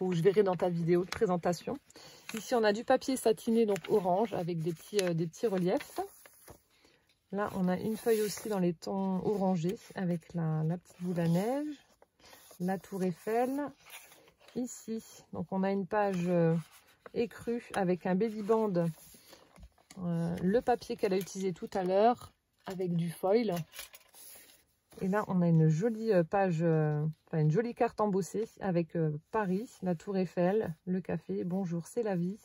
Ou je verrai dans ta vidéo de présentation. Ici, on a du papier satiné, donc orange, avec des petits reliefs. Là, on a une feuille aussi dans les tons orangés, avec la petite boule à neige. La Tour Eiffel. Ici, donc on a une page écrue avec un baby band, le papier qu'elle a utilisé tout à l'heure avec du foil. Et là, on a une jolie page, une jolie carte embossée avec Paris, la Tour Eiffel, le café, bonjour, c'est la vie.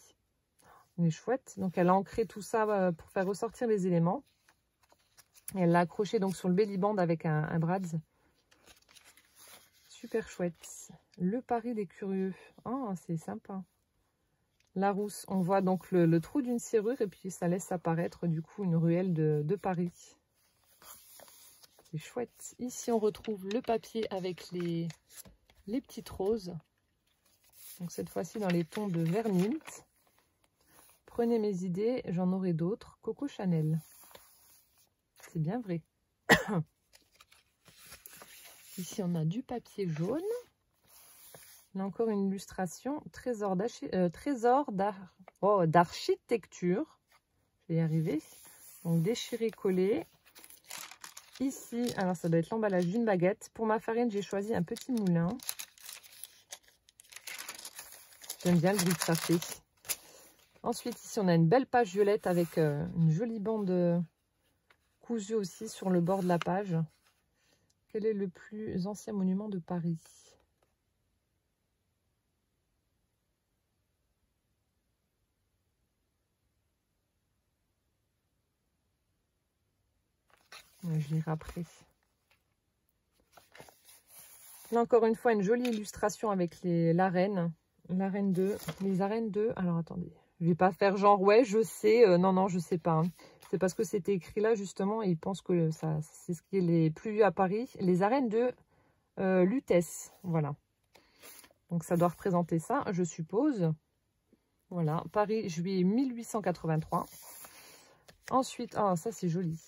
Elle est chouette. Donc, elle a ancré tout ça pour faire ressortir les éléments. Et elle l'a accroché donc sur le belly band avec un brads. Super chouette. Le Paris des curieux. Oh, c'est sympa. La rousse, on voit donc le trou d'une serrure et puis ça laisse apparaître du coup une ruelle de Paris. C'est chouette. Ici, on retrouve le papier avec les petites roses. Donc cette fois-ci dans les tons de vert mint. Prenez mes idées, j'en aurai d'autres. Coco Chanel. C'est bien vrai. Ici, on a du papier jaune. Là encore une illustration. Trésor d'architecture. Je vais y arriver. Donc déchiré, collé. Ici, alors ça doit être l'emballage d'une baguette. Pour ma farine, j'ai choisi un petit moulin. J'aime bien le bruit que ça fait. Ensuite, ici, on a une belle page violette avec une jolie bande cousue aussi sur le bord de la page. Quel est le plus ancien monument de Paris? Je lirai après. Là, encore une fois, une jolie illustration avec l'arène. L'arène 2. Les arènes 2. Alors, attendez. Je vais pas faire genre, ouais, je sais. Non, non, je sais pas. Hein. C'est parce que c'était écrit là, justement. Et ils pensent que c'est ce qui est les plus vus à Paris. Les arènes de Lutèce. Voilà. Donc, ça doit représenter ça, je suppose. Voilà. Paris, juillet 1883. Ensuite, ah, ça, c'est joli.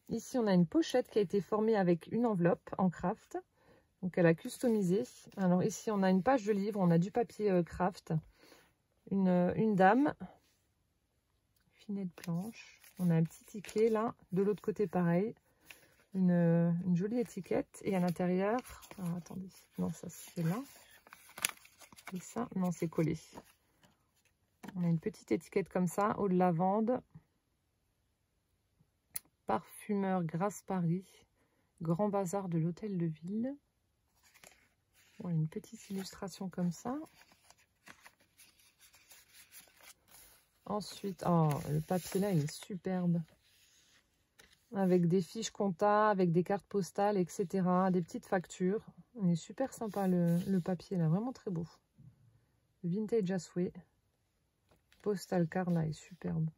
Ici, on a une pochette qui a été formée avec une enveloppe en craft. Donc, elle a customisé. Alors, ici, on a une page de livre. On a du papier craft. Une dame. Finet de planche. On a un petit ticket, là. De l'autre côté, pareil. Une jolie étiquette. Et à l'intérieur... Alors, attendez. Non, ça, c'est là. Et ça, non, c'est collé. On a une petite étiquette comme ça. Eau de lavande. Parfumeur Grasse Paris. Grand bazar de l'hôtel de ville. Voilà, une petite illustration comme ça. Ensuite, oh, le papier là, il est superbe. Avec des fiches compta, avec des cartes postales, etc. Des petites factures. Il est super sympa le papier là, vraiment très beau. Vintage à souhait. Postal card là est superbe.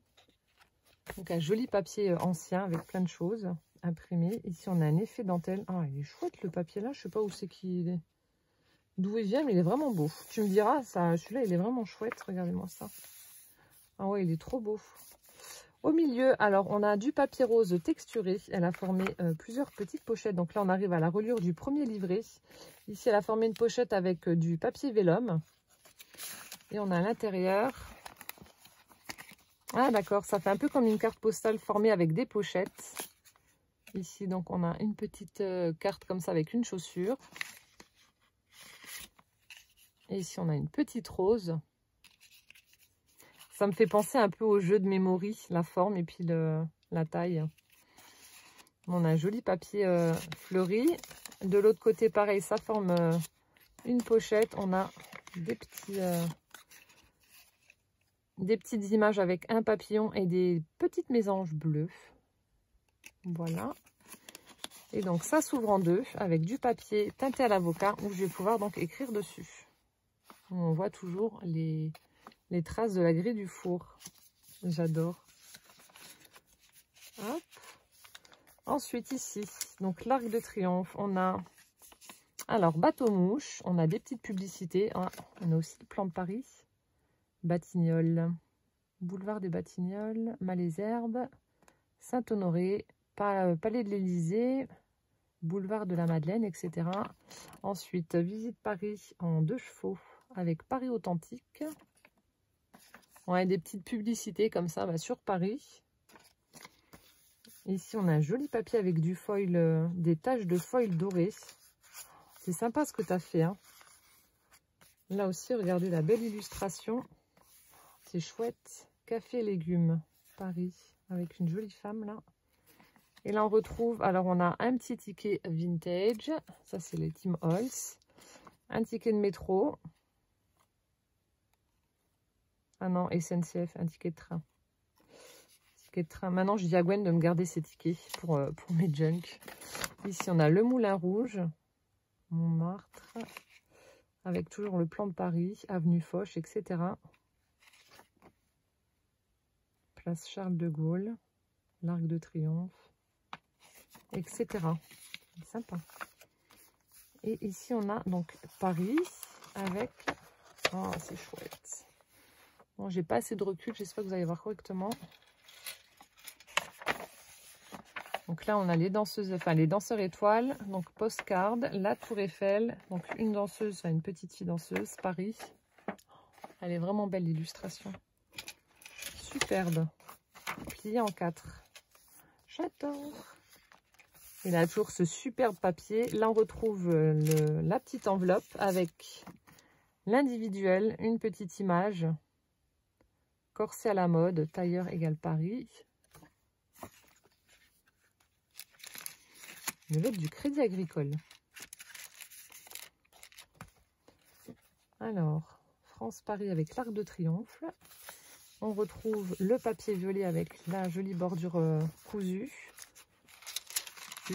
Donc un joli papier ancien avec plein de choses imprimées. Ici, on a un effet dentelle. Ah, il est chouette le papier là, je sais pas où c'est qu'il est. D'où il vient, mais il est vraiment beau. Tu me diras, celui-là, il est vraiment chouette. Regardez-moi ça. Ah ouais, il est trop beau. Au milieu, alors, on a du papier rose texturé. Elle a formé plusieurs petites pochettes. Donc là, on arrive à la reliure du premier livret. Ici, elle a formé une pochette avec du papier vélum. Et on a à l'intérieur... Ah d'accord, ça fait un peu comme une carte postale formée avec des pochettes. Ici, donc, on a une petite carte comme ça avec une chaussure. Et ici, on a une petite rose. Ça me fait penser un peu au jeu de Memory, la forme et puis la taille. On a un joli papier fleuri. De l'autre côté, pareil, ça forme une pochette. On a des petites images avec un papillon et des petites mésanges bleues. Voilà. Et donc, ça s'ouvre en deux avec du papier teinté à l'avocat où je vais pouvoir donc écrire dessus. On voit toujours les traces de la grille du four. J'adore. Hop. Ensuite, ici, donc l'Arc de Triomphe, on a, alors, bateau-mouche, on a des petites publicités. On a aussi le plan de Paris. Batignolles, boulevard des Batignolles, Malesherbes, Saint-Honoré, Palais de l'Élysée, boulevard de la Madeleine, etc. Ensuite, visite Paris en 2 chevaux avec Paris authentique. On a des petites publicités comme ça sur Paris. Ici, on a un joli papier avec du foil, des taches de foil doré. C'est sympa ce que tu as fait. Hein. Là aussi, regardez la belle illustration. C'est chouette. Café et légumes, Paris, avec une jolie femme là. Et là, on retrouve, alors on a un petit ticket vintage. Ça, c'est les Tim Holtz. Un ticket de métro. Ah non, SNCF, un ticket de train. Ticket de train. Maintenant, je dis à Gwen de me garder ses tickets pour mes junk. Ici, on a le Moulin Rouge, Montmartre, avec toujours le plan de Paris, avenue Foch, etc. Place Charles de Gaulle, l'Arc de Triomphe, etc. Sympa. Et ici, on a donc Paris avec... Oh, c'est chouette. Bon, j'ai pas assez de recul, j'espère que vous allez voir correctement. Donc là, on a les danseuses, enfin les danseurs étoiles, donc postcard, la Tour Eiffel, donc une danseuse, enfin une petite fille danseuse, Paris. Elle est vraiment belle l'illustration. Superbe. Pliée en 4. J'adore. Il a toujours ce superbe papier. Là, on retrouve la petite enveloppe avec l'individuel, une petite image. Corset à la mode, tailleur égale Paris. Une lettre du Crédit Agricole. Alors, France-Paris avec l'Arc de Triomphe. On retrouve le papier violet avec la jolie bordure cousue.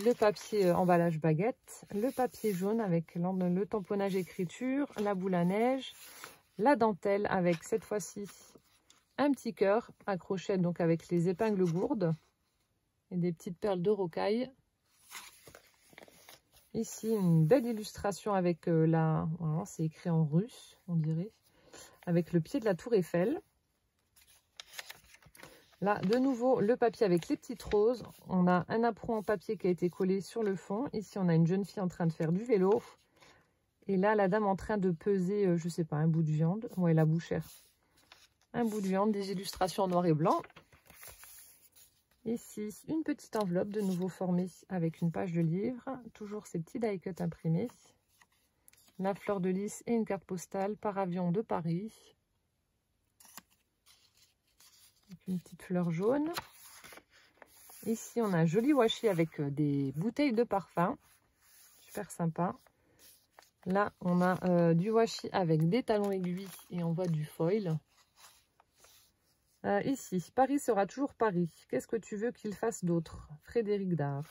Le papier emballage baguette. Le papier jaune avec le tamponnage écriture. La boule à neige. La dentelle avec cette fois-ci un petit cœur accroché donc avec les épingles gourdes. Et des petites perles de rocaille. Ici, une belle illustration avec voilà, c'est écrit en russe, on dirait, avec le pied de la tour Eiffel. Là, de nouveau, le papier avec les petites roses. On a un apron en papier qui a été collé sur le fond. Ici, on a une jeune fille en train de faire du vélo. Et là, la dame en train de peser, je sais pas, un bout de viande. Ouais, la bouchère. Un bout de viande, des illustrations en noir et blanc. Ici, une petite enveloppe de nouveau formée avec une page de livre. Toujours ces petits die cut imprimés. La fleur de lys et une carte postale par avion de Paris. Avec une petite fleur jaune. Ici, on a un joli washi avec des bouteilles de parfum. Super sympa. Là, on a du washi avec des talons aiguilles et on voit du foil. Ici, Paris sera toujours Paris. Qu'est-ce que tu veux qu'il fasse d'autre? Frédéric Dard.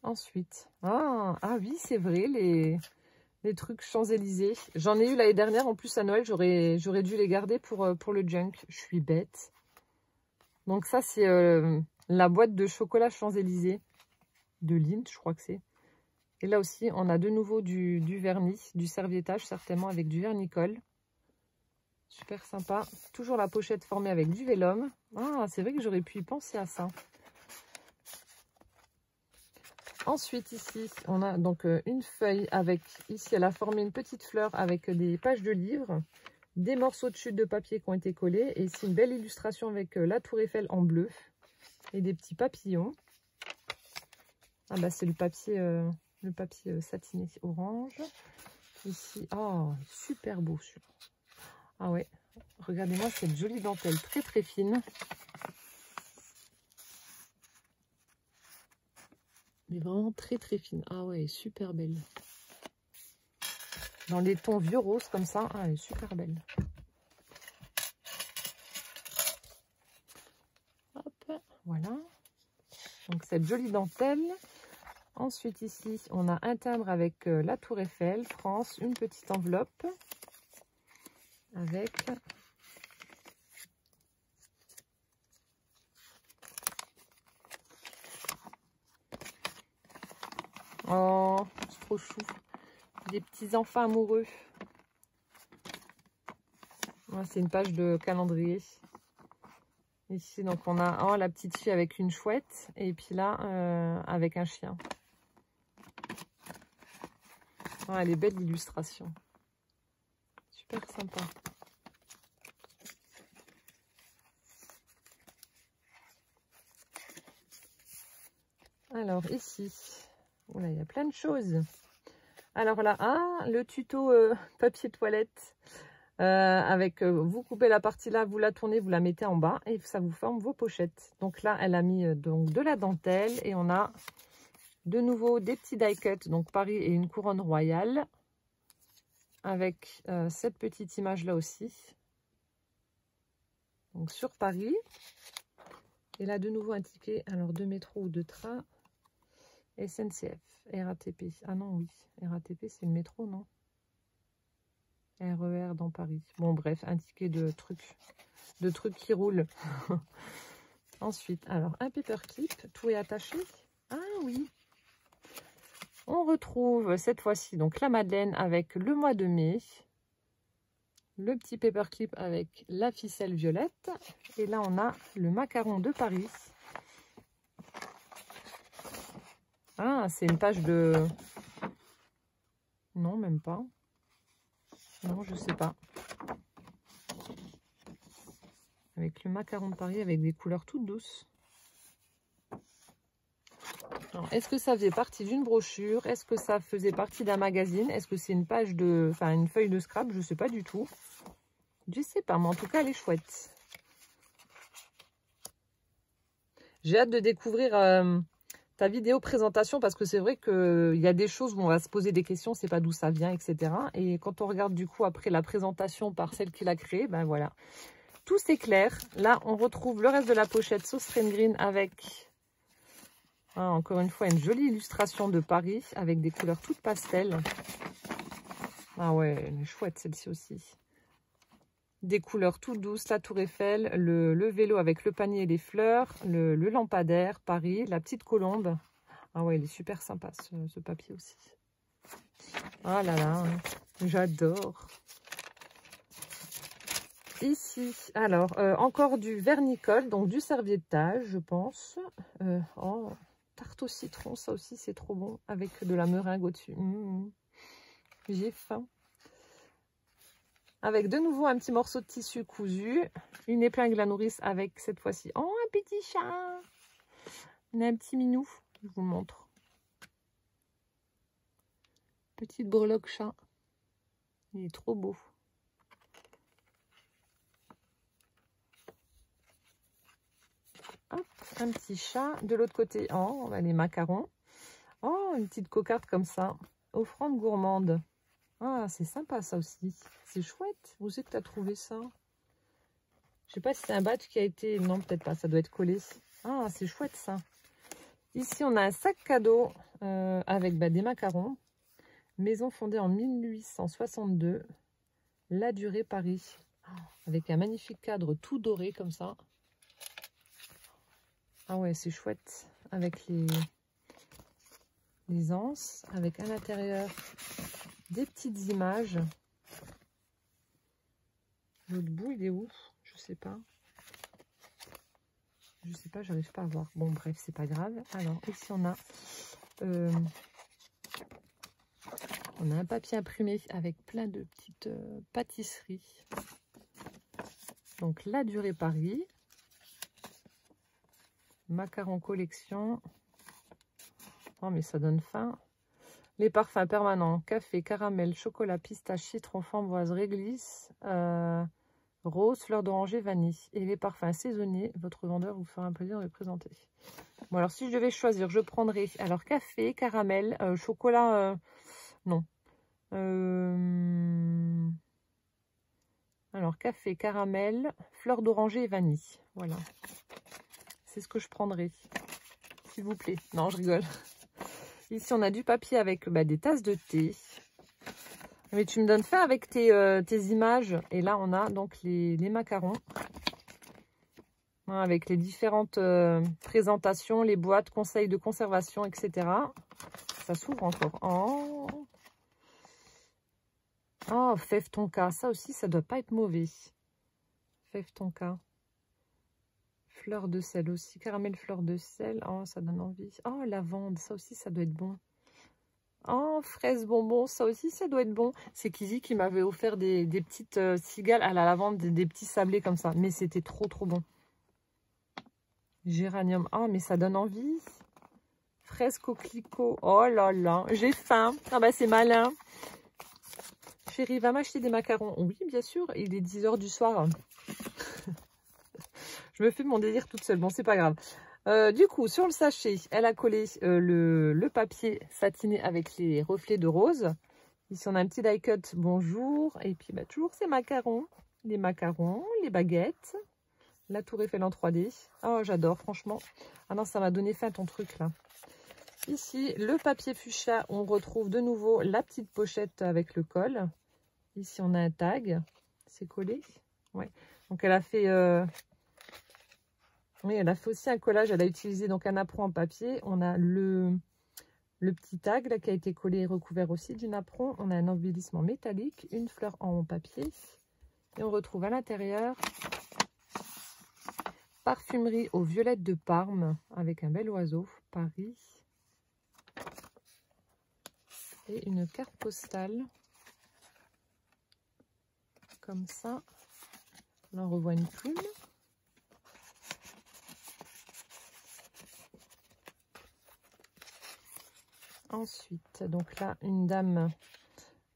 Ensuite, ah oui, c'est vrai, les trucs Champs-Élysées. J'en ai eu l'année dernière, en plus à Noël, j'aurais dû les garder pour le junk. Je suis bête. Donc ça, c'est la boîte de chocolat Champs-Élysées de Lindt, je crois que c'est. Et là aussi, on a de nouveau du vernis, du serviettage, certainement avec du vernicole. Super sympa. Toujours la pochette formée avec du vélum. Ah, c'est vrai que j'aurais pu y penser à ça. Ensuite, ici, on a donc une feuille avec, ici, elle a formé une petite fleur avec des pages de livres, des morceaux de chute de papier qui ont été collés. Et ici, une belle illustration avec la tour Eiffel en bleu et des petits papillons. Ah bah, c'est le papier satiné orange. Ici, oh, super beau celui-là. Ah ouais, regardez-moi cette jolie dentelle très très fine. Mais vraiment très très fine. Ah ouais, super belle. Dans les tons vieux roses comme ça, ah, elle est super belle. Hop, voilà. Donc cette jolie dentelle. Ensuite ici, on a un timbre avec la tour Eiffel, France, une petite enveloppe. Avec oh, c'est trop chou. Des petits enfants amoureux. Ouais, c'est une page de calendrier. Ici, donc on a la petite fille avec une chouette. Et puis là, avec un chien. Oh, elle est belle l'illustration. Super sympa. Alors ici, oula, il y a plein de choses. Alors là, le tuto papier toilette avec vous coupez la partie là, vous la tournez, vous la mettez en bas et ça vous forme vos pochettes. Donc là, elle a mis donc de la dentelle et on a de nouveau des petits die cut, donc Paris et une couronne royale avec cette petite image là aussi. Donc sur Paris. Et là de nouveau un ticket, alors de métro ou de train. SNCF, RATP. Ah non, oui, RATP c'est le métro, non? RER dans Paris. Bon, bref, un ticket de trucs qui roulent. Ensuite, alors, un paperclip, tout est attaché. Ah oui. On retrouve cette fois-ci donc la Madeleine avec le mois de mai. Le petit paperclip avec la ficelle violette. Et là, on a le macaron de Paris. Ah, c'est une page de... Non, même pas. Non, je sais pas. Avec le macaron de Paris avec des couleurs toutes douces. Est-ce que ça faisait partie d'une brochure? Est-ce que ça faisait partie d'un magazine? Est-ce que c'est une page de... Enfin, une feuille de scrap? Je sais pas du tout. Je sais pas, mais en tout cas, elle est chouette. J'ai hâte de découvrir ta vidéo présentation parce que c'est vrai qu'il y a des choses où on va se poser des questions, c'est pas d'où ça vient, etc. Et quand on regarde du coup après la présentation par celle qui l'a créée, ben voilà. Tout s'éclaire. Là, on retrouve le reste de la pochette Sauce Train Green avec... encore une fois, une jolie illustration de Paris avec des couleurs toutes pastel. Ah ouais, elle est chouette celle-ci aussi. Des couleurs toutes douces, la Tour Eiffel, le vélo avec le panier et les fleurs, le lampadaire, Paris, la petite colombe. Ah ouais, il est super sympa ce papier aussi. Ah là là, j'adore. Ici, alors, encore du vernicole, donc du serviettage, je pense. Oh, tarte au citron, ça aussi c'est trop bon, avec de la meringue au-dessus. J'ai faim. Avec de nouveau un petit morceau de tissu cousu, une épingle à nourrice avec cette fois-ci, oh, un petit chat. On a un petit minou, je vous montre. Petite breloque chat. Il est trop beau. Hop, un petit chat. De l'autre côté, oh, on a les macarons. Oh, une petite cocarde comme ça. Offrande gourmande. Ah, c'est sympa ça aussi. C'est chouette. Où c'est que tu as trouvé ça? Je sais pas si c'est un badge qui a été... Non, peut-être pas. Ça doit être collé. Ah, c'est chouette ça. Ici, on a un sac cadeau avec des macarons. Maison fondée en 1862. La Durée, Paris. Avec un magnifique cadre tout doré comme ça. Ah ouais, c'est chouette. Avec les anses. Avec à l'intérieur des petites images. L'autre bout, il est où? Je sais pas. Je sais pas, j'arrive pas à voir. Bon, bref, c'est pas grave. Alors, ici, on a un papier imprimé avec plein de petites pâtisseries. Donc, La Durée Paris. Macaron collection. Oh, mais ça donne faim. Les parfums permanents. Café, caramel, chocolat, pistache, citron, framboise, réglisse, rose, fleur d'oranger, vanille. Et les parfums saisonniers, votre vendeur vous fera un plaisir de les présenter. Bon, alors si je devais choisir, je prendrais alors café, caramel, chocolat, non. Alors café, caramel, fleur d'oranger et vanille. Voilà. C'est ce que je prendrais. S'il vous plaît. Non, je rigole. Ici, on a du papier avec des tasses de thé. Mais tu me donnes faim avec tes images. Et là, on a donc les macarons. Hein, avec les différentes présentations, les boîtes, conseils de conservation, etc. Ça s'ouvre encore. Oh, oh, fève tonka. Ça aussi, ça doit pas être mauvais. Fève tonka. Fleur de sel aussi. Caramel fleur de sel. Oh, ça donne envie. Oh, lavande. Ça aussi, ça doit être bon. Oh, fraise bonbon, ça aussi, ça doit être bon. C'est Kizzy qui m'avait offert des petites cigales à la lavande, des petits sablés comme ça. Mais c'était trop, trop bon. Géranium. Oh, mais ça donne envie. Fraise coquelicot. Oh là là, j'ai faim. Ah bah, c'est malin. Chérie, va m'acheter des macarons. Oui, bien sûr, il est 10 h du soir. Je me fais mon délire toute seule. Bon, c'est pas grave. Du coup, sur le sachet, elle a collé le papier satiné avec les reflets de rose. Ici, on a un petit die cut, bonjour. Et puis, toujours ces macarons. Les macarons, les baguettes. La Tour Eiffel en 3D. Oh, j'adore, franchement. Ah non, ça m'a donné faim ton truc, là. Ici, le papier fuchsia. On retrouve de nouveau la petite pochette avec le col. Ici, on a un tag. C'est collé. Ouais. Donc, elle a fait... Oui, elle a fait aussi un collage. Elle a utilisé donc un napperon en papier. On a le petit tag là, qui a été collé et recouvert aussi du napperon. On a un embellissement métallique, une fleur en papier. Et on retrouve à l'intérieur parfumerie aux violettes de Parme avec un bel oiseau, Paris. Et une carte postale. Comme ça. Là, on revoit une plume. Ensuite, donc là, une dame,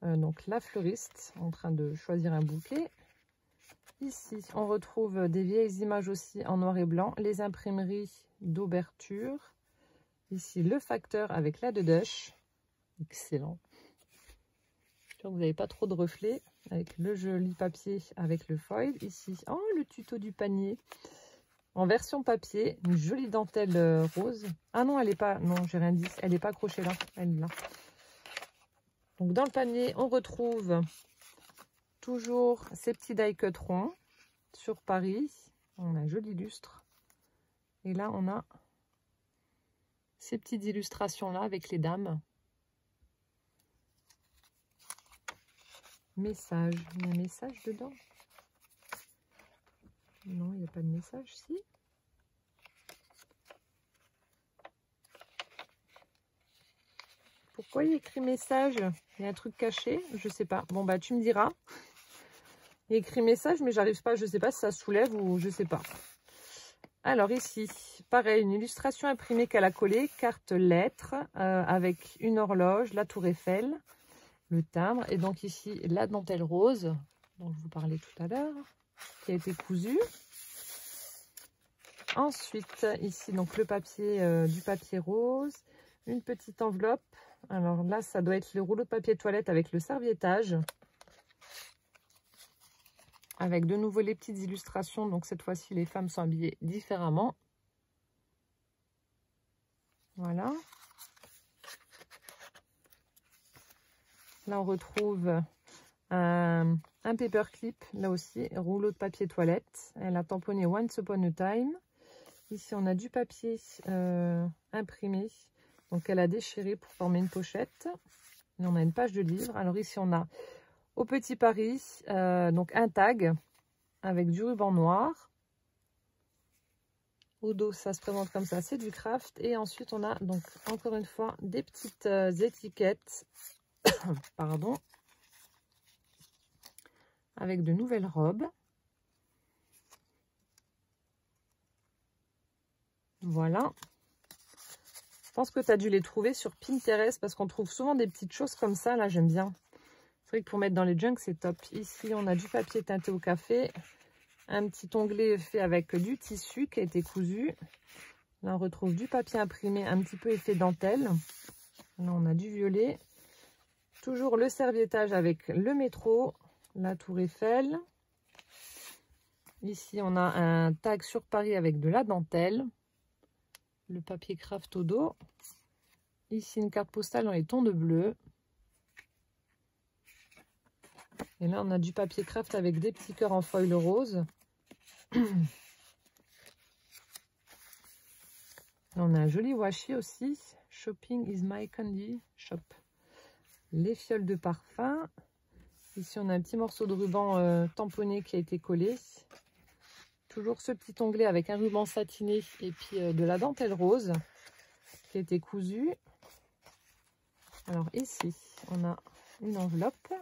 donc la fleuriste, en train de choisir un bouquet. Ici, on retrouve des vieilles images aussi en noir et blanc, les imprimeries d'ouverture. Ici, le facteur avec la Dedush. Excellent. Vous n'avez pas trop de reflets, avec le joli papier avec le foil. Ici, oh, le tuto du panier. En version papier, une jolie dentelle rose. Ah non, elle n'est pas, non, j'ai rien dit, elle n'est pas accrochée là, elle est là. Donc dans le panier, on retrouve toujours ces petits die cut ronds sur Paris. On a un joli lustre. Et là, on a ces petites illustrations-là avec les dames. Message. Il y a un message dedans? Non, il n'y a pas de message, si. Pourquoi il y a écrit message? Il y a un truc caché? Je sais pas. Bon, bah, tu me diras. Il y a écrit message, mais j'arrive pas. Je sais pas si ça soulève ou je sais pas. Alors, ici, pareil, une illustration imprimée qu'elle a collée. Carte lettres avec une horloge, la tour Eiffel, le timbre. Et donc, ici, la dentelle rose, dont je vous parlais tout à l'heure, qui a été cousue. Ensuite, ici, donc le papier, du papier rose. Une petite enveloppe. Alors là, ça doit être le rouleau de papier toilette avec le serviettage. Avec de nouveau les petites illustrations. Donc cette fois-ci, les femmes sont habillées différemment. Voilà. Là, on retrouve un paperclip. Là aussi, rouleau de papier toilette. Elle a tamponné Once Upon a Time. Ici, on a du papier imprimé. Donc, elle a déchiré pour former une pochette. Et on a une page de livre. Alors ici, on a au Petit Paris, donc un tag avec du ruban noir. Au dos, ça se présente comme ça, c'est du craft. Et ensuite, on a donc encore une fois des petites étiquettes, pardon, avec de nouvelles robes. Voilà. Je pense que tu as dû les trouver sur Pinterest parce qu'on trouve souvent des petites choses comme ça. Là, j'aime bien. C'est vrai que pour mettre dans les junks, c'est top. Ici, on a du papier teinté au café. Un petit onglet fait avec du tissu qui a été cousu. Là, on retrouve du papier imprimé un petit peu effet dentelle. Là, on a du violet. Toujours le serviettage avec le métro, la tour Eiffel. Ici, on a un tag sur Paris avec de la dentelle. Le papier craft au dos. Ici, une carte postale dans les tons de bleu. Et là, on a du papier craft avec des petits cœurs en foil rose. Là, on a un joli washi aussi. Shopping is my candy shop. Les fioles de parfum. Ici, on a un petit morceau de ruban tamponné qui a été collé. Toujours ce petit onglet avec un ruban satiné et puis de la dentelle rose qui a été cousue. Alors ici, on a une enveloppe.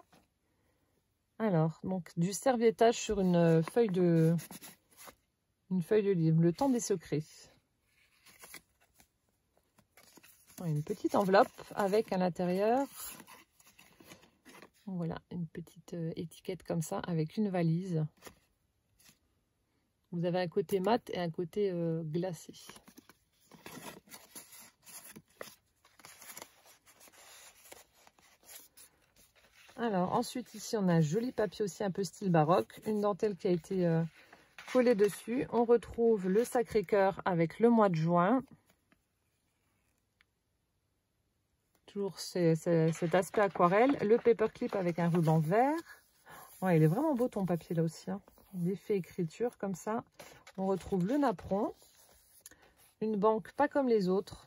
Alors, donc du serviettage sur une feuille de livre, Le Temps des secrets. Une petite enveloppe avec à l'intérieur, voilà, une petite étiquette comme ça avec une valise. Vous avez un côté mat et un côté glacé. Alors ensuite ici on a un joli papier aussi un peu style baroque, une dentelle qui a été collée dessus. On retrouve le Sacré-Cœur avec le mois de juin. Toujours cet aspect aquarelle. Le paperclip avec un ruban vert. Ouais, il est vraiment beau ton papier là aussi. Hein. L'effet écriture comme ça. On retrouve le napperon. Une banque pas comme les autres.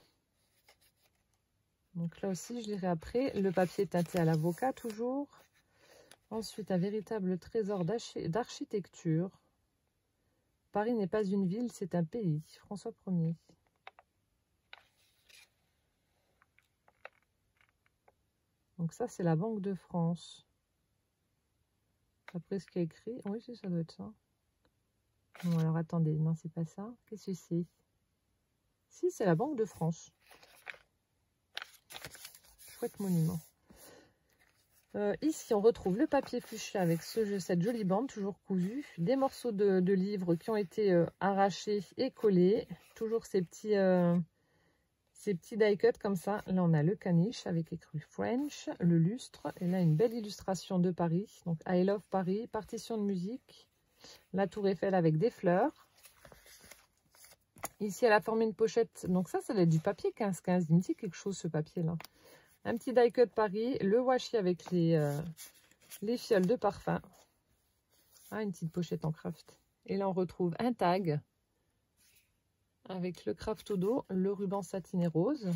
Donc là aussi, je lirai après. Le papier teinté à l'avocat toujours. Ensuite, un véritable trésor d'architecture. Paris n'est pas une ville, c'est un pays. François Ier. Donc ça, c'est la Banque de France. Après ce qui est écrit. Oui, ça doit être ça. Bon, alors attendez. Non, c'est pas ça. Qu'est-ce que c'est? Si, c'est la Banque de France. chouette monument. Ici, on retrouve le papier fuchsia avec cette jolie bande, toujours cousue. Des morceaux de livres qui ont été arrachés et collés. Toujours ces petits die cuts comme ça. Là, on a le caniche avec écrit French, le lustre. Et là, une belle illustration de Paris. Donc, I love Paris, partition de musique. La tour Eiffel avec des fleurs. Ici, elle a formé une pochette. Donc ça doit être du papier 15-15. Il me dit quelque chose, ce papier-là. Un petit die cut Paris. Le washi avec les fioles de parfum. Ah, une petite pochette en craft. Et là, on retrouve un tag avec le craft au dos, le ruban satiné rose.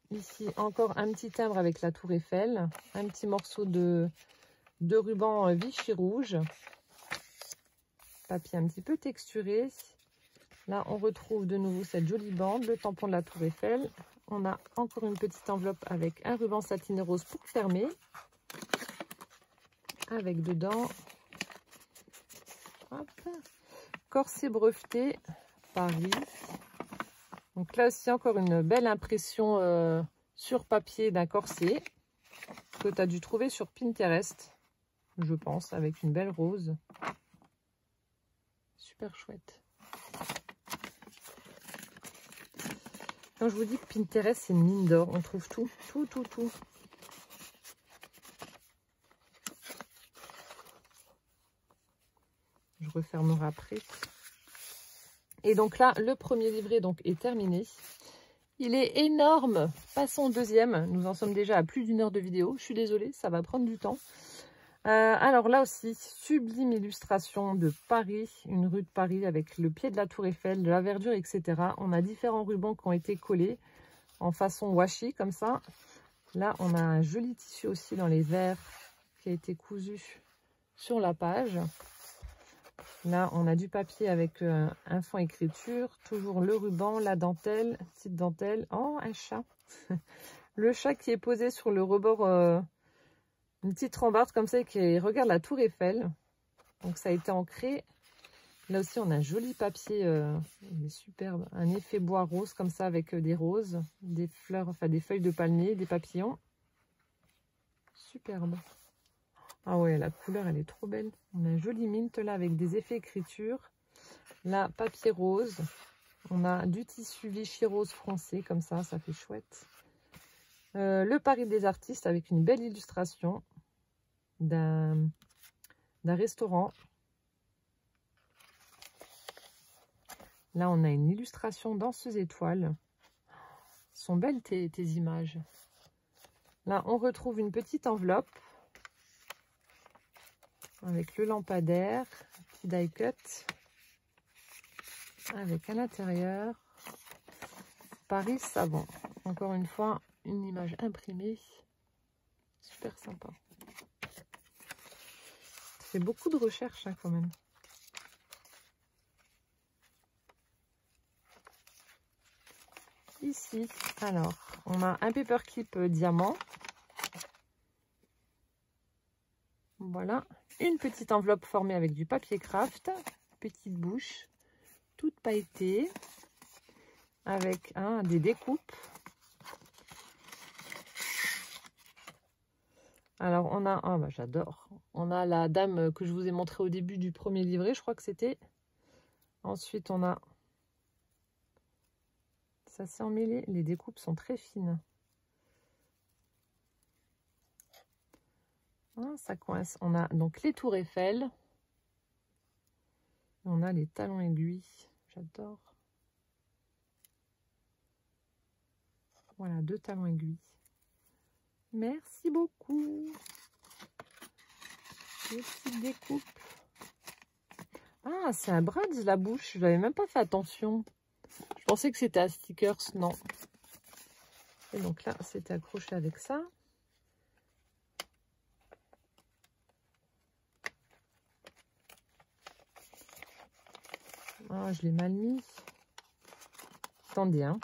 Ici, encore un petit timbre avec la tour Eiffel. Un petit morceau de ruban Vichy rouge. Papier un petit peu texturé. Là, on retrouve de nouveau cette jolie bande, le tampon de la tour Eiffel. On a encore une petite enveloppe avec un ruban satiné rose pour fermer. Avec dedans, hop, corset breveté, Paris. Donc là aussi, encore une belle impression sur papier d'un corset que tu as dû trouver sur Pinterest, je pense, avec une belle rose. Super chouette. Quand je vous dis que Pinterest, c'est une mine d'or, on trouve tout. Je refermerai après. Et donc là, le premier livret donc, est terminé. Il est énorme. Passons au deuxième. Nous en sommes déjà à plus d'1 heure de vidéo. Je suis désolée, ça va prendre du temps. Alors là aussi, sublime illustration de Paris, une rue de Paris avec le pied de la tour Eiffel, de la verdure, etc. On a différents rubans qui ont été collés en façon washi, comme ça. Là, on a un joli tissu aussi dans les verts qui a été cousu sur la page. Là, on a du papier avec un fond écriture, toujours le ruban, la dentelle, petite dentelle. Oh, un chat. Le chat qui est posé sur le rebord... une petite rambarde comme ça qui regarde la tour Eiffel. Donc ça a été ancré. Là aussi on a un joli papier, il est superbe. Un effet bois rose comme ça avec des roses, des fleurs, enfin des feuilles de palmier, des papillons. Superbe. Ah ouais, la couleur elle est trop belle. On a un joli mint là avec des effets écriture. Là, papier rose. On a du tissu Vichy rose français comme ça fait chouette. Le Paris des artistes avec une belle illustration d'un restaurant. Là, on a une illustration danseuse étoile. Sont belles tes images. Là, on retrouve une petite enveloppe avec le lampadaire, petit die cut, avec à l'intérieur Paris savon. Encore une fois, une image imprimée, super sympa. C'est beaucoup de recherche hein, quand même. Ici, alors, on a un paperclip diamant. Voilà, une petite enveloppe formée avec du papier craft, petite bouche, toute pailletée, avec des découpes. Alors, on a... Ah, bah, j'adore. On a la dame que je vous ai montré au début du premier livret, je crois que c'était. Ensuite, on a... Ça s'est emmêlé. Les découpes sont très fines. Ah, ça coince. On a donc les tours Eiffel. On a les talons aiguilles. J'adore. Voilà, 2 talons aiguilles. Merci beaucoup. Les petites découpes. Ah, c'est un Bratz la bouche. Je n'avais même pas fait attention. Je pensais que c'était un stickers. Non. Et donc là, c'était accroché avec ça. Ah, je l'ai mal mis. Attendez, hein.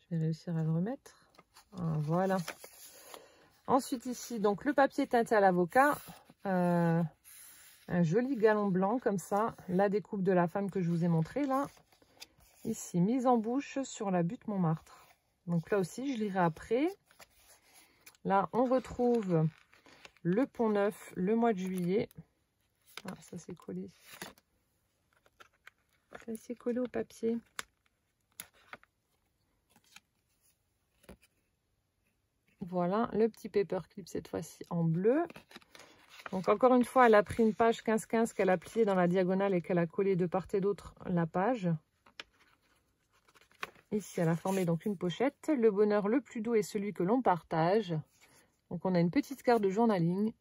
Je vais réussir à le remettre. Ah, voilà. Ensuite ici, donc le papier teinté à l'avocat. Un joli galon blanc comme ça. La découpe de la femme que je vous ai montré là. Ici, mise en bouche sur la butte Montmartre. Donc là aussi, je lirai après. Là, on retrouve le Pont Neuf, le mois de juillet. Ah, ça s'est collé. Ça s'est collé au papier. Voilà, le petit paperclip cette fois-ci en bleu. Donc encore une fois, elle a pris une page 15-15 qu'elle a pliée dans la diagonale et qu'elle a collé de part et d'autre la page. Ici, elle a formé donc une pochette. Le bonheur le plus doux est celui que l'on partage. Donc on a une petite carte de journaling.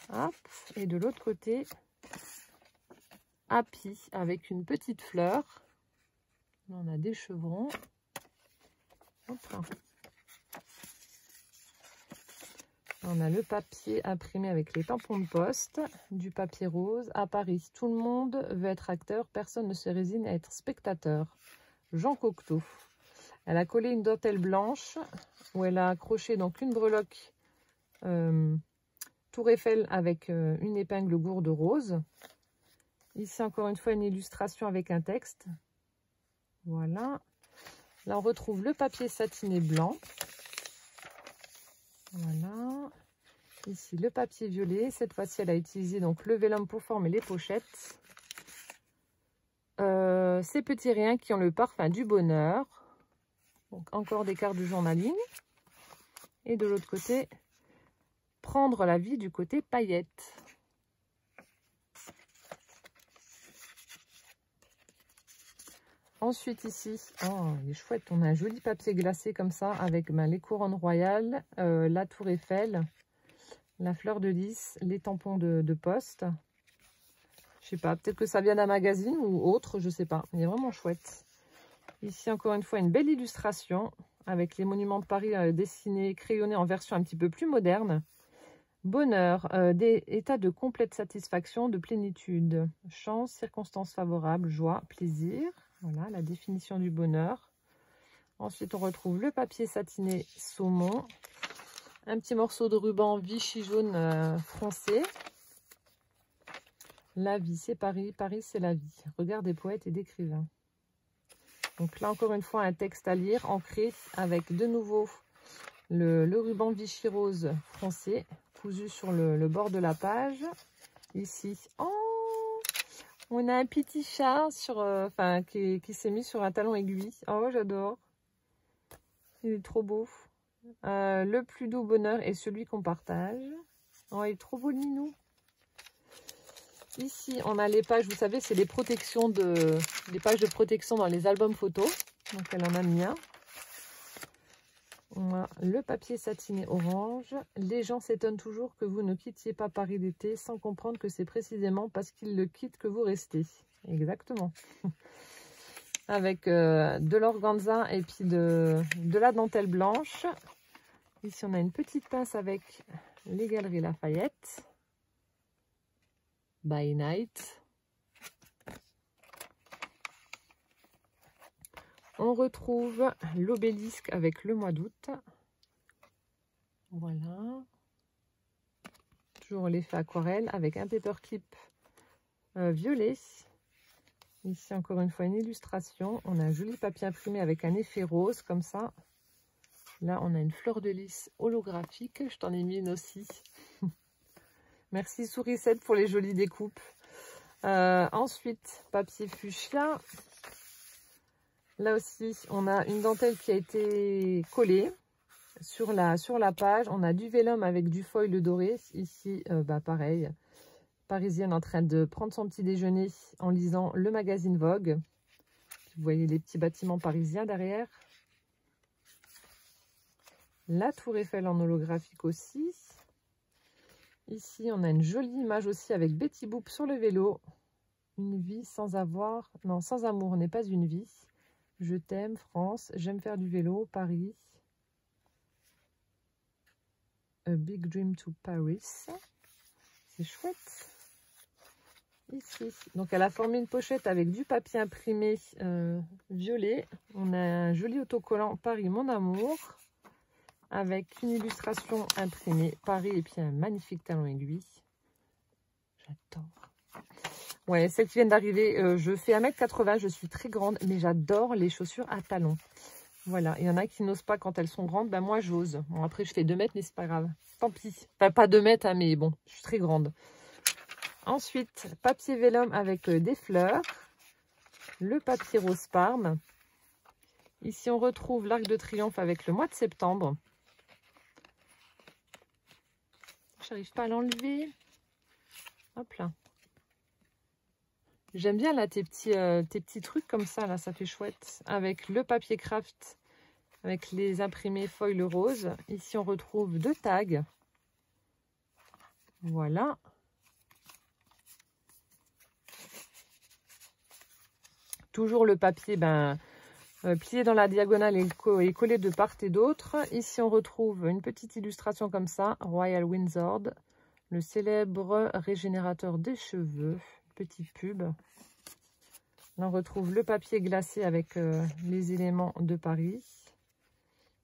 Hop. Et de l'autre côté, Happy avec une petite fleur. Là, on a des chevrons. Hop. On a le papier imprimé avec les tampons de poste, du papier rose. À Paris, tout le monde veut être acteur, personne ne se résigne à être spectateur. Jean Cocteau. Elle a collé une dentelle blanche où elle a accroché donc une breloque Tour Eiffel avec une épingle gourde rose. Ici encore une fois une illustration avec un texte. Voilà. Là on retrouve le papier satiné blanc. Voilà. Ici le papier violet. Cette fois-ci elle a utilisé donc le vélum pour former les pochettes. Ces petits riens qui ont le parfum du bonheur. Donc encore des cartes de journaling. Et de l'autre côté, prendre la vie du côté paillettes. Ensuite ici, oh, il est chouette, on a un joli papier glacé comme ça avec les couronnes royales, la tour Eiffel, la fleur de lys, les tampons de poste. Je sais pas, peut-être que ça vient d'un magazine ou autre, je sais pas. Il est vraiment chouette. Ici encore une fois une belle illustration avec les monuments de Paris dessinés, crayonnés en version un petit peu plus moderne. Bonheur, des états de complète satisfaction, de plénitude, chance, circonstances favorables, joie, plaisir. Voilà la définition du bonheur. Ensuite, on retrouve le papier satiné saumon, un petit morceau de ruban Vichy jaune foncé. La vie, c'est Paris, Paris, c'est la vie. Regard des poètes et d'écrivains. Donc là, encore une fois, un texte à lire, ancré avec de nouveau le ruban Vichy rose foncé, cousu sur le bord de la page. Ici, oh, on a un petit chat qui s'est mis sur un talon aiguille. Oh, j'adore. Il est trop beau. Le plus doux bonheur est celui qu'on partage. Oh, il est trop beau le minou. Ici, on a les pages, vous savez, c'est les protections les pages de protection dans les albums photos. Donc, elle en a mis un. On a le papier satiné orange. Les gens s'étonnent toujours que vous ne quittiez pas Paris d'été sans comprendre que c'est précisément parce qu'ils le quittent que vous restez. Exactement. Avec de l'organza et puis de la dentelle blanche. Ici, on a une petite pince avec les Galeries Lafayette. By Night. On retrouve l'obélisque avec le mois d'août. Voilà. Toujours l'effet aquarelle avec un paperclip violet. Ici, encore une fois, une illustration. On a un joli papier imprimé avec un effet rose, comme ça. Là, on a une fleur de lys holographique. Je t'en ai mis une aussi. Merci Sourisette pour les jolies découpes. Ensuite, papier fuchsia. Là aussi, on a une dentelle qui a été collée sur la page. On a du vélum avec du foil doré. Ici, pareil, parisienne en train de prendre son petit déjeuner en lisant le magazine Vogue. Vous voyez les petits bâtiments parisiens derrière. La tour Eiffel en holographique aussi. Ici, on a une jolie image aussi avec Betty Boop sur le vélo. Une vie sans avoir... Non, sans amour n'est pas une vie. Je t'aime, France. J'aime faire du vélo, Paris. A big dream to Paris. C'est chouette. Ici. Donc, elle a formé une pochette avec du papier imprimé violet. On a un joli autocollant Paris, mon amour. Avec une illustration imprimée Paris et puis un magnifique talon aiguille. J'adore. Ouais, celles qui viennent d'arriver, je fais 1 m 80, je suis très grande, mais j'adore les chaussures à talons. Voilà, il y en a qui n'osent pas quand elles sont grandes. Ben moi, j'ose. Bon, après, je fais 2 mètres, mais c'est pas grave. Tant pis. Enfin, pas 2 mètres, hein, mais bon, je suis très grande. Ensuite, papier vélum avec des fleurs. Le papier rose parme. Ici, on retrouve l'Arc de Triomphe avec le mois de septembre. J'arrive pas à l'enlever. Hop là. J'aime bien là tes petits trucs comme ça, là, ça fait chouette. Avec le papier craft, avec les imprimés foil rose. Ici, on retrouve 2 tags. Voilà. Toujours le papier plié dans la diagonale et collé de part et d'autre. Ici, on retrouve une petite illustration comme ça. Royal Windsor, le célèbre régénérateur des cheveux. Petite pub. Là, on retrouve le papier glacé avec les éléments de Paris.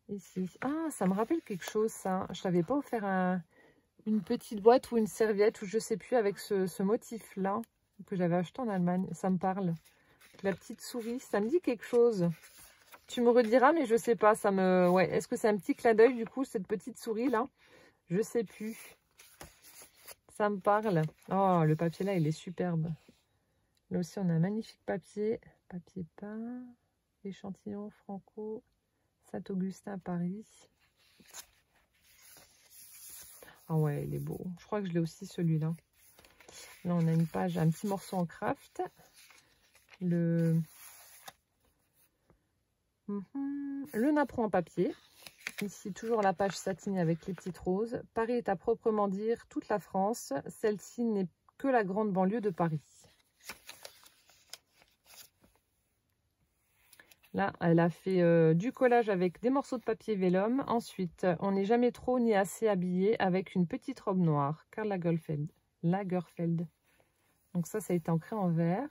Ici. Ah, ça me rappelle quelque chose, ça. Je n'avais pas offert une petite boîte ou une serviette, ou je sais plus, avec ce motif-là, que j'avais acheté en Allemagne. Ça me parle. La petite souris, ça me dit quelque chose. Tu me rediras, mais je sais pas. Ça me... ouais. Est-ce que c'est un petit clin d'œil, du coup, cette petite souris-là? Je sais plus. Ça me parle. Oh, le papier là, il est superbe. Là aussi, on a un magnifique papier. Papier peint. Échantillon Franco. Saint-Augustin, Paris. Ah ouais, il est beau. Je crois que je l'ai aussi, celui-là. Là, on a une page, un petit morceau en craft. Le napperon en papier. Ici, toujours la page satinée avec les petites roses. Paris est à proprement dire toute la France. Celle-ci n'est que la grande banlieue de Paris. Là, elle a fait du collage avec des morceaux de papier vélum. Ensuite, on n'est jamais trop ni assez habillé avec une petite robe noire. Karl Lagerfeld. Donc ça a été ancré en vert.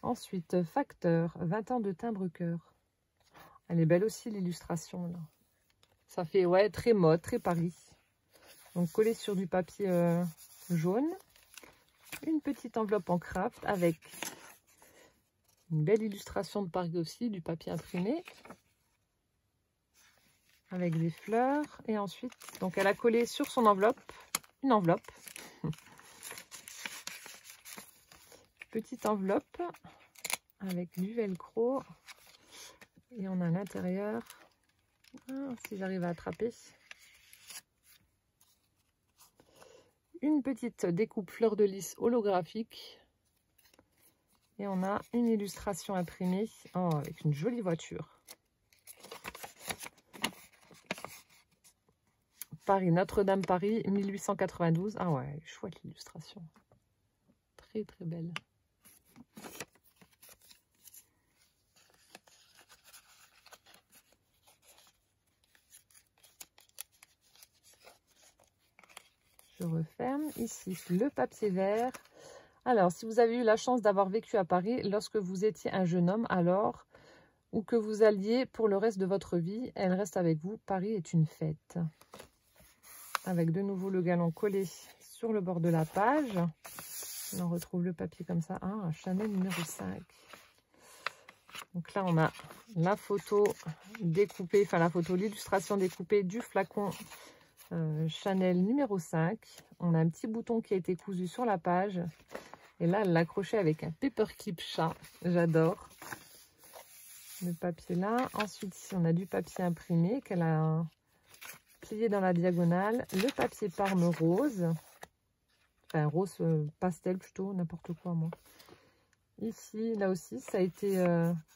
Ensuite, Facteur, 20 ans de timbre-cœur. Elle est belle aussi, l'illustration, là. Ça fait, ouais, très mode, très Paris. Donc, collé sur du papier jaune. Une petite enveloppe en craft avec une belle illustration de Paris aussi, du papier imprimé. Avec des fleurs. Et ensuite, donc, elle a collé sur son enveloppe, une enveloppe. Petite enveloppe avec du velcro. Et on a à l'intérieur, si j'arrive à attraper, une petite découpe fleur de lys holographique. Et on a une illustration imprimée avec une jolie voiture. Paris, Notre-Dame, Paris, 1892. Ah ouais, chouette l'illustration. Très très belle. Je referme. Ici, le papier vert. Alors, si vous avez eu la chance d'avoir vécu à Paris lorsque vous étiez un jeune homme, alors, ou que vous alliez pour le reste de votre vie, elle reste avec vous. Paris est une fête. Avec de nouveau le galon collé sur le bord de la page. On retrouve le papier comme ça. Ah, Chanel numéro 5. Donc là, on a la photo découpée, enfin la photo, l'illustration découpée du flacon Chanel numéro 5. On a un petit bouton qui a été cousu sur la page. Et là, elle l'a accroché avec un paperclip chat. J'adore. Le papier là. Ensuite, ici, on a du papier imprimé qu'elle a plié dans la diagonale. Le papier parme rose. Enfin, rose pastel plutôt, n'importe quoi, moi. Ici, là aussi, ça a été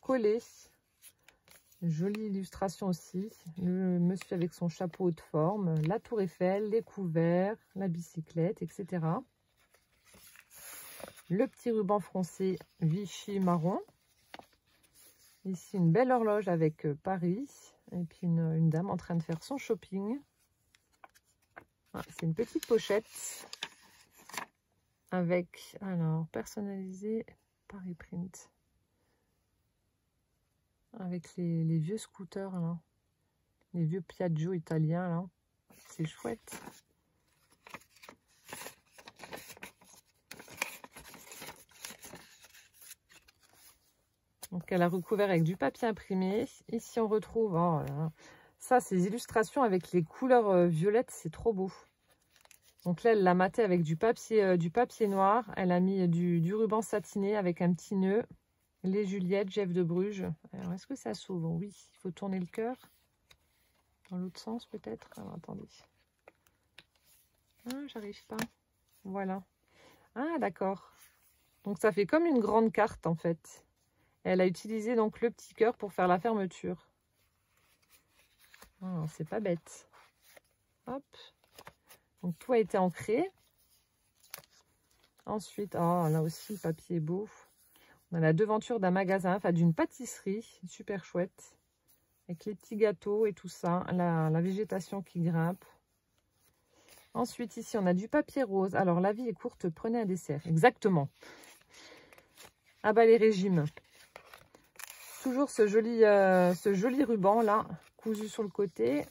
collé. Jolie illustration aussi. Le monsieur avec son chapeau de forme, la tour Eiffel, les couverts, la bicyclette, etc. Le petit ruban froncé Vichy marron. Ici, une belle horloge avec Paris. Et puis, une dame en train de faire son shopping. Ah, c'est une petite pochette avec, alors, personnalisé Paris Print. Avec les vieux scooters, là. Les vieux Piaggio italiens, là. C'est chouette. Donc elle a recouvert avec du papier imprimé. Ici on retrouve, oh là là, ça ces illustrations avec les couleurs violettes, c'est trop beau. Donc là elle l'a maté avec du papier noir. Elle a mis du ruban satiné avec un petit nœud. Les Juliette, Jeff de Bruges. Alors est-ce que ça s'ouvre? Oui, il faut tourner le cœur. Dans l'autre sens peut-être. Alors attendez. Ah, j'arrive pas. Voilà. Ah d'accord. Donc ça fait comme une grande carte en fait. Elle a utilisé donc le petit cœur pour faire la fermeture. Ah, c'est pas bête. Hop. Donc tout a été ancré. Ensuite, oh là aussi le papier est beau. On a la devanture d'un magasin, enfin d'une pâtisserie, super chouette. Avec les petits gâteaux et tout ça, la végétation qui grimpe. Ensuite ici on a du papier rose. Alors la vie est courte, prenez un dessert. Exactement. Ah bah les régimes. Toujours ce joli ruban là, cousu sur le côté.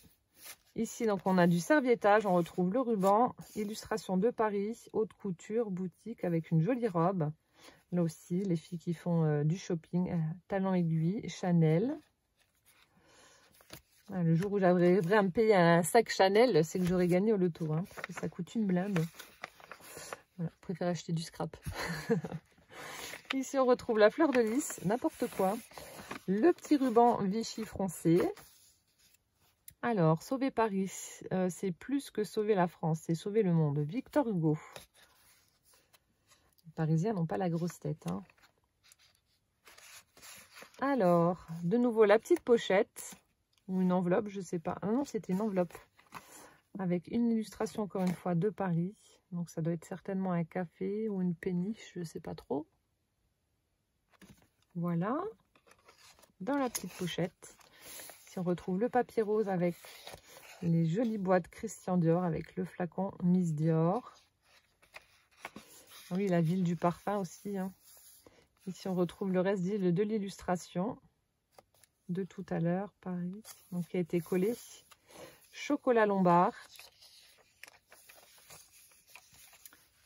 Ici, donc, on a du serviettage. On retrouve le ruban, illustration de Paris, haute couture, boutique avec une jolie robe. Là aussi, les filles qui font du shopping, talons aiguilles, Chanel. Ah, le jour où j'arriverai à me payer un sac Chanel, c'est que j'aurais gagné au loto, hein, parce que ça coûte une blinde. Voilà, je préfère acheter du scrap. Ici, on retrouve la fleur de lys, n'importe quoi. Le petit ruban Vichy français. Alors, sauver Paris, c'est plus que sauver la France, c'est sauver le monde. Victor Hugo. Les Parisiens n'ont pas la grosse tête. Hein. Alors, de nouveau, la petite pochette, ou une enveloppe, je ne sais pas. Ah non, c'était une enveloppe. Avec une illustration, encore une fois, de Paris. Donc, ça doit être certainement un café ou une péniche, je ne sais pas trop. Voilà. Dans la petite pochette. On retrouve le papier rose avec les jolies boîtes Christian Dior avec le flacon Miss Dior. Oui, la ville du parfum aussi. Hein. Ici, on retrouve le reste de l'illustration de tout à l'heure, Paris, donc qui a été collé. Chocolat Lombard.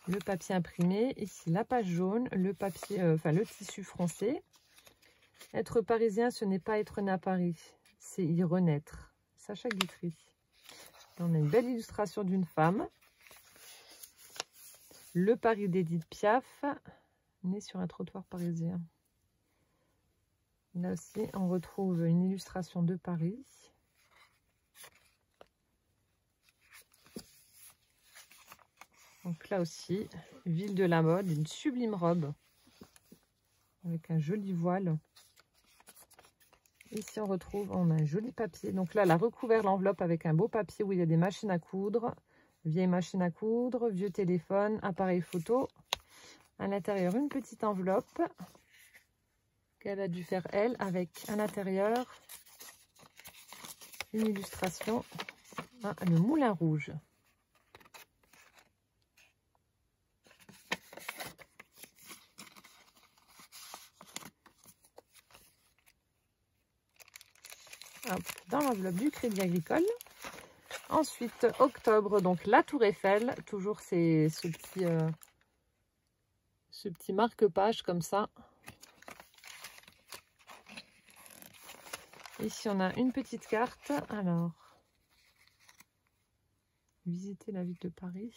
Le papier imprimé. Ici, la page jaune, le papier, le tissu français. Être parisien, ce n'est pas être né à Paris. C'est y renaître. Sacha Guitry. On a une belle illustration d'une femme. Le Paris d'Edith Piaf, né sur un trottoir parisien. Là aussi, on retrouve une illustration de Paris. Donc là aussi, ville de la mode, une sublime robe avec un joli voile. Ici, on retrouve, on a un joli papier. Donc là, elle a recouvert l'enveloppe avec un beau papier où il y a des machines à coudre. Vieille machine à coudre, vieux téléphone, appareil photo. À l'intérieur, une petite enveloppe qu'elle a dû faire, elle, avec à l'intérieur une illustration. Ah, le Moulin Rouge. Hop, dans l'enveloppe du Crédit Agricole. Ensuite, octobre, donc la Tour Eiffel. Toujours ce petit marque-page comme ça. Ici, on a une petite carte. Alors, visiter la ville de Paris.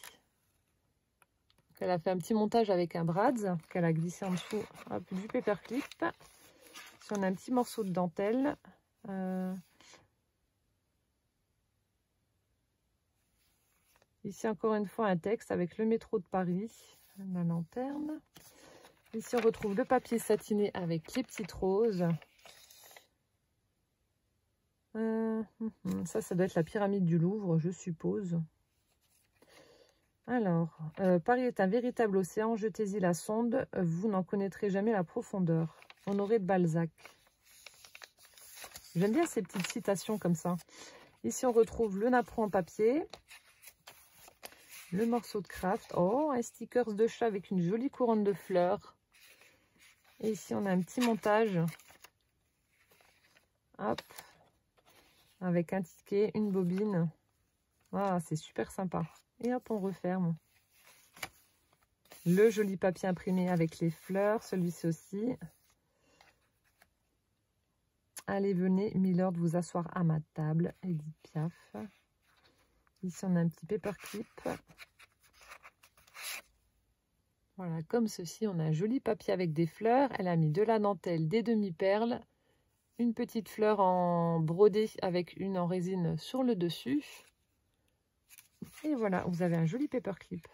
Donc, elle a fait un petit montage avec un Bradz qu'elle a glissé en dessous du paperclip. Ici, on a un petit morceau de dentelle. Ici, encore une fois, un texte avec le métro de Paris, la lanterne. Ici, on retrouve le papier satiné avec les petites roses. Ça doit être la pyramide du Louvre, je suppose. Alors, Paris est un véritable océan, jetez-y la sonde, vous n'en connaîtrez jamais la profondeur. Honoré de Balzac. J'aime bien ces petites citations comme ça. Ici, on retrouve le napperon en papier. Le morceau de craft. Oh, un sticker de chat avec une jolie couronne de fleurs. Et ici, on a un petit montage. Hop. Avec un ticket, une bobine. Ah, c'est super sympa. Et hop, on referme. Le joli papier imprimé avec les fleurs. Celui-ci aussi. Allez, venez, Milord, vous asseoir à ma table. Edith Piaf. Ici, on a un petit paperclip. Voilà, comme ceci, on a un joli papier avec des fleurs. Elle a mis de la dentelle, des demi-perles, une petite fleur en brodé avec une en résine sur le dessus. Et voilà, vous avez un joli paperclip.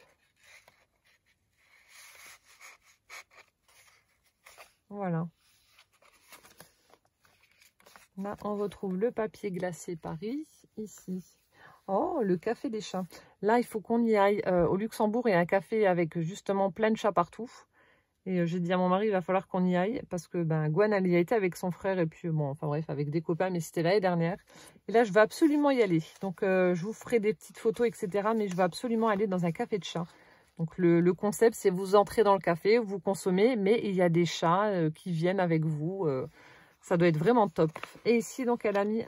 Voilà. Là, on retrouve le papier glacé Paris, ici. Oh, le café des chats. Là, il faut qu'on y aille. Au Luxembourg, il y a un café avec justement plein de chats partout. Et j'ai dit à mon mari, il va falloir qu'on y aille. Parce que Gwen, elle y a été avec son frère. Et puis, bon, enfin bref, avec des copains. Mais c'était l'année dernière. Et là, je vais absolument y aller. Donc, je vous ferai des petites photos, etc. Mais je vais absolument aller dans un café de chats. Donc, le concept, c'est vous entrez dans le café, vous consommez. Mais il y a des chats qui viennent avec vous. Ça doit être vraiment top. Et ici, donc, elle a mis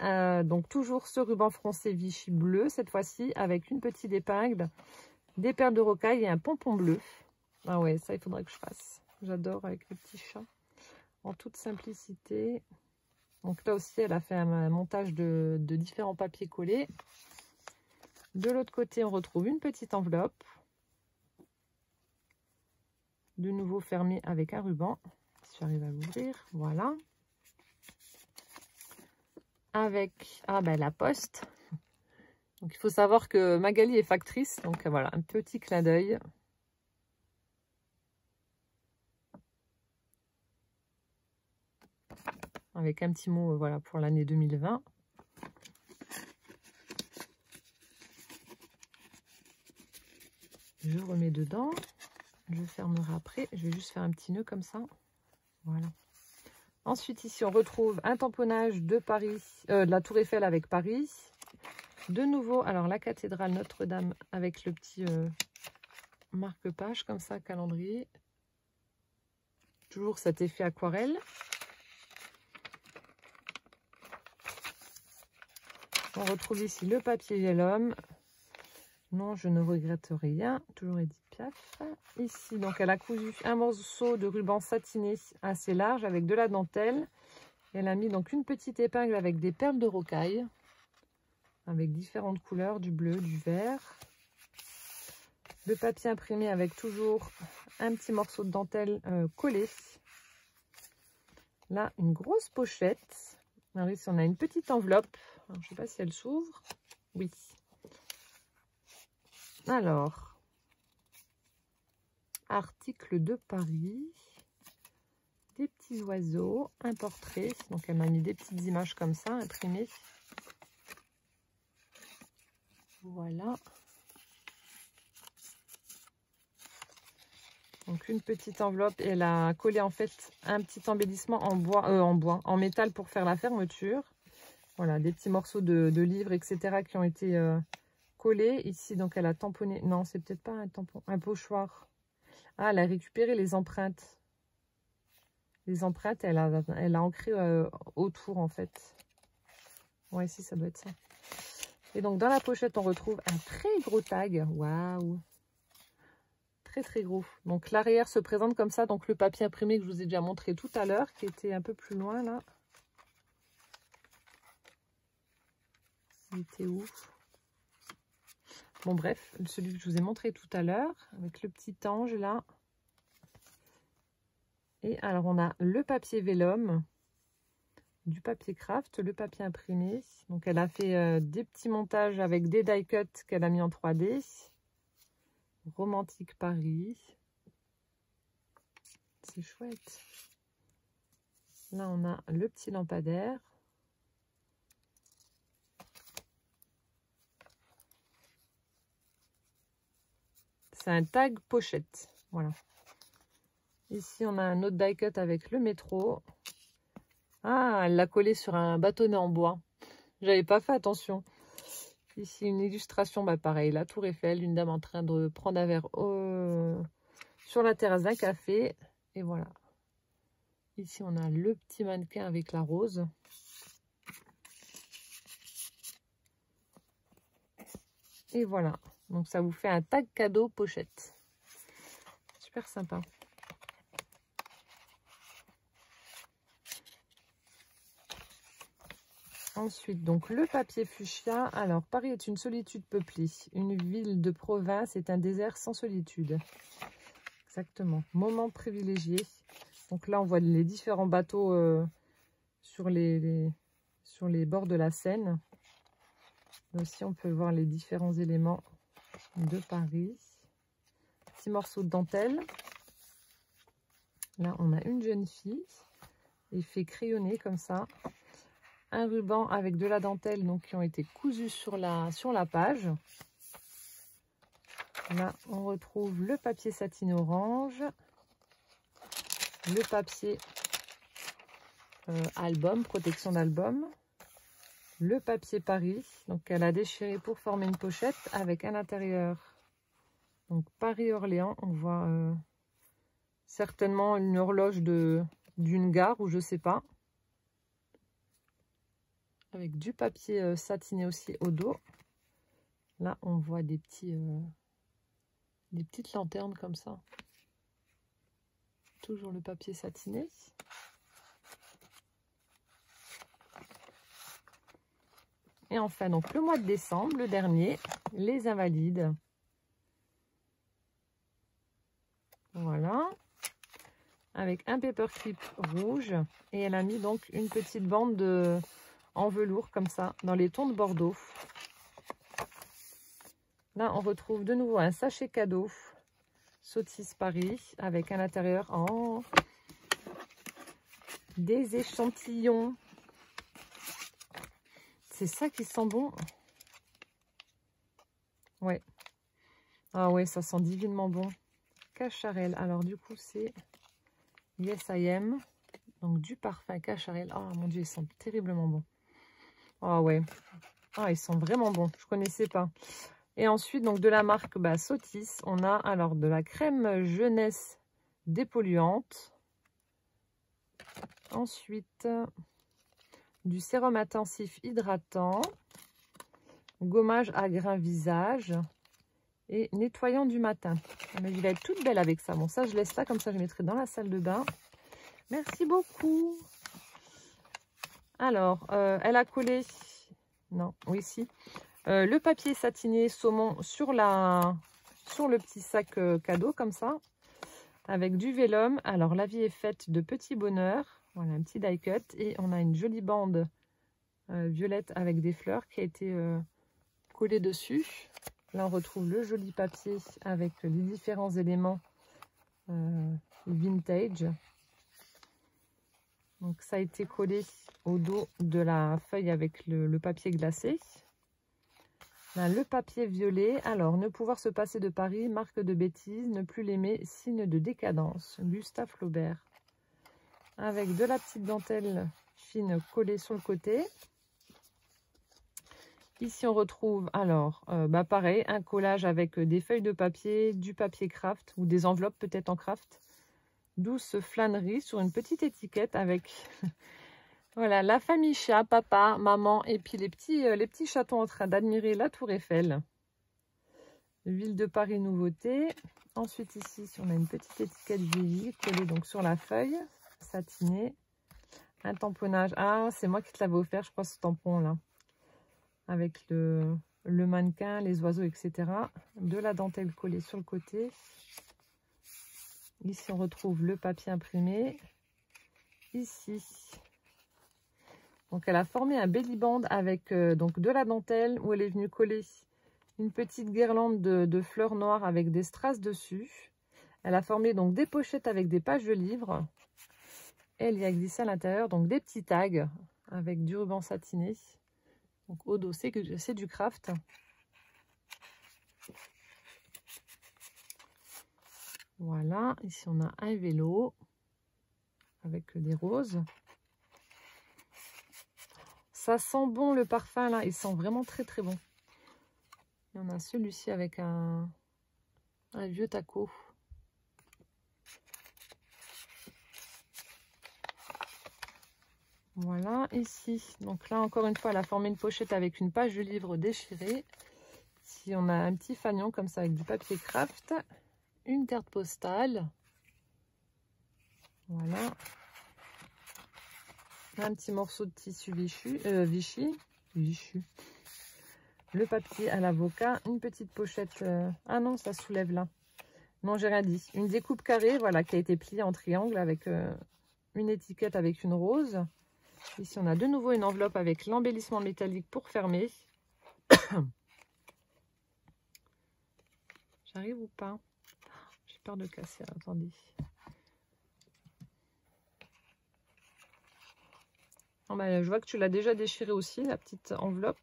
donc toujours ce ruban français Vichy bleu, cette fois-ci, avec une petite épingle, des perles de rocaille et un pompon bleu. Ah ouais, ça, il faudrait que je fasse. J'adore avec le petit chat, en toute simplicité. Donc là aussi, elle a fait un montage de différents papiers collés. De l'autre côté, on retrouve une petite enveloppe. De nouveau fermée avec un ruban. Si j'arrive à l'ouvrir, voilà. Avec la poste. Donc il faut savoir que Magali est factrice, donc voilà, un petit clin d'œil. Avec un petit mot voilà, pour l'année 2020. Je remets dedans, je fermerai après, je vais juste faire un petit nœud comme ça. Voilà. Ensuite ici on retrouve un tamponnage de Paris, de la Tour Eiffel avec Paris. De nouveau, alors la cathédrale Notre-Dame avec le petit marque-page comme ça, calendrier. Toujours cet effet aquarelle. On retrouve ici le papier vélum. Non, je ne regrette rien. Toujours Edith Piaf. Ici, donc, elle a cousu un morceau de ruban satiné assez large avec de la dentelle. Elle a mis donc une petite épingle avec des perles de rocaille. Avec différentes couleurs, du bleu, du vert. Le papier imprimé avec toujours un petit morceau de dentelle collé. Là, une grosse pochette. Alors ici, on a une petite enveloppe. Alors, je ne sais pas si elle s'ouvre. Oui. Alors, article de Paris. Des petits oiseaux. Un portrait. Donc, elle m'a mis des petites images comme ça, imprimées. Voilà. Donc une petite enveloppe et elle a collé en fait un petit embellissement en métal pour faire la fermeture. Voilà, des petits morceaux de livres, etc. qui ont été collés. Ici, donc elle a tamponné. Non, c'est peut-être pas un tampon, un pochoir. Ah, elle a récupéré les empreintes. Les empreintes, elle a ancré autour en fait. Ouais, ici, ça doit être ça. Et donc dans la pochette, on retrouve un très gros tag. Waouh! Très très gros. Donc l'arrière se présente comme ça. Donc le papier imprimé que je vous ai déjà montré tout à l'heure, qui était un peu plus loin là. Il était où? Bon bref, celui que je vous ai montré tout à l'heure, avec le petit ange là. Et alors on a le papier vélum, du papier craft, le papier imprimé. Donc elle a fait des petits montages avec des die cuts qu'elle a mis en 3D. Romantique Paris. C'est chouette. Là, on a le petit lampadaire. C'est un tag pochette. Voilà. Ici, on a un autre die cut avec le métro. Ah, elle l'a collé sur un bâtonnet en bois. J'avais pas fait attention. Ici, une illustration, pareil, la Tour Eiffel, une dame en train de prendre un verre sur la terrasse d'un café. Et voilà. Ici, on a le petit mannequin avec la rose. Et voilà. Donc, ça vous fait un tag cadeau pochette. Super sympa. Ensuite, donc le papier fuchsia. Alors, Paris est une solitude peuplée. Une ville de province est un désert sans solitude. Exactement. Moment privilégié. Donc là, on voit les différents bateaux sur les bords de la Seine. Là aussi, on peut voir les différents éléments de Paris. Petit morceau de dentelle. Là, on a une jeune fille. Effet crayonné comme ça. Un ruban avec de la dentelle donc, qui ont été cousus sur la page. Là, on retrouve le papier satin orange, le papier album, protection d'album, le papier Paris, donc elle a déchiré pour former une pochette avec à l'intérieur, donc Paris-Orléans, on voit certainement une horloge d'une gare ou je sais pas. Avec du papier satiné aussi au dos. Là, on voit des petites lanternes comme ça. Toujours le papier satiné. Et enfin, donc le mois de décembre, le dernier, les Invalides. Voilà. Avec un paperclip rouge. Et elle a mis donc une petite bande en velours comme ça, dans les tons de Bordeaux. Là, on retrouve de nouveau un sachet cadeau Sautis Paris avec à l'intérieur des échantillons. C'est ça qui sent bon. Ouais. Ah ouais, ça sent divinement bon. Cacharel. Alors du coup, c'est Yes I Am. Donc du parfum Cacharel. Oh mon Dieu, ils sentent terriblement bon. Ah ouais. Ah, ils sont vraiment bons. Je connaissais pas. Et ensuite, donc de la marque Sautis, on a alors de la crème jeunesse dépolluante. Ensuite, du sérum intensif hydratant, gommage à grains visage et nettoyant du matin. Mais il va être toute belle avec ça. Bon, ça, je laisse là, comme ça, je mettrai dans la salle de bain. Merci beaucoup. Alors, elle a collé... Non, oui, si. Le papier satiné saumon sur le petit sac cadeau, comme ça. Avec du vélum. Alors, la vie est faite de petits bonheurs. Voilà, un petit die cut. Et on a une jolie bande violette avec des fleurs qui a été collée dessus. Là, on retrouve le joli papier avec les différents éléments vintage. Donc, ça a été collé au dos de la feuille avec le papier glacé. Là, le papier violet. Alors, ne pouvoir se passer de Paris, marque de bêtise, ne plus l'aimer, signe de décadence. Gustave Flaubert. Avec de la petite dentelle fine collée sur le côté. Ici, on retrouve, alors, pareil, un collage avec des feuilles de papier, du papier craft ou des enveloppes peut-être en craft. Douce flânerie sur une petite étiquette avec voilà, la famille chat, papa, maman et puis les petits chatons en train d'admirer la tour Eiffel. Ville de Paris nouveauté. Ensuite ici, on a une petite étiquette vieillie collée donc sur la feuille satinée. Un tamponnage. Ah, c'est moi qui te l'avais offert, je crois, ce tampon là. Avec le mannequin, les oiseaux, etc. De la dentelle collée sur le côté. Ici, on retrouve le papier imprimé. Ici, donc elle a formé un belly band avec donc de la dentelle où elle est venue coller une petite guirlande de fleurs noires avec des strass dessus. Elle a formé donc des pochettes avec des pages de livres. Elle y a glissé à l'intérieur donc des petits tags avec du ruban satiné. Donc au dos, c'est du craft. Voilà, ici on a un vélo avec des roses. Ça sent bon le parfum là, il sent vraiment très très bon. Et on a celui-ci avec un vieux taco. Voilà, ici. Donc là encore une fois, elle a formé une pochette avec une page de livre déchirée. Ici on a un petit fanion comme ça avec du papier craft. Une carte postale. Voilà. Un petit morceau de tissu Vichy. Le papier à l'avocat. Une petite pochette. Ah non, ça soulève là. Non, j'ai rien dit. Une découpe carrée, voilà, qui a été pliée en triangle avec une étiquette avec une rose. Ici, on a de nouveau une enveloppe avec l'embellissement métallique pour fermer. J'arrive ou pas? J'ai peur de casser, attendez. Oh bah, je vois que tu l'as déjà déchiré aussi, la petite enveloppe.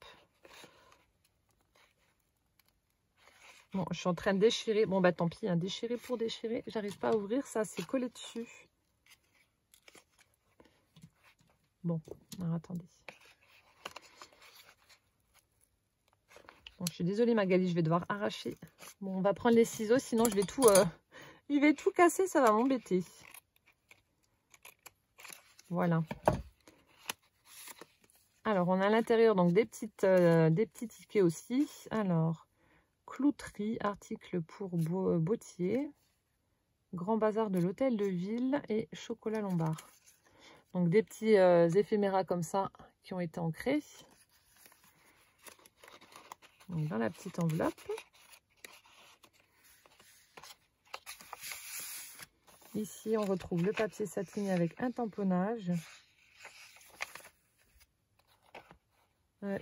Bon, je suis en train de déchirer. Bon, bah tant pis, hein, déchirer pour déchirer. J'arrive pas à ouvrir, ça, c'est collé dessus. Bon, alors attendez. Bon, je suis désolée Magali, je vais devoir arracher. Bon, on va prendre les ciseaux, sinon je vais tout casser, ça va m'embêter. Voilà. Alors, on a à l'intérieur donc des petits tickets aussi. Alors, clouterie, article pour bottier, grand bazar de l'hôtel de ville et chocolat Lombard. Donc, des petits éphéméras comme ça qui ont été ancrés. Donc, dans la petite enveloppe. Ici, on retrouve le papier satiné avec un tamponnage.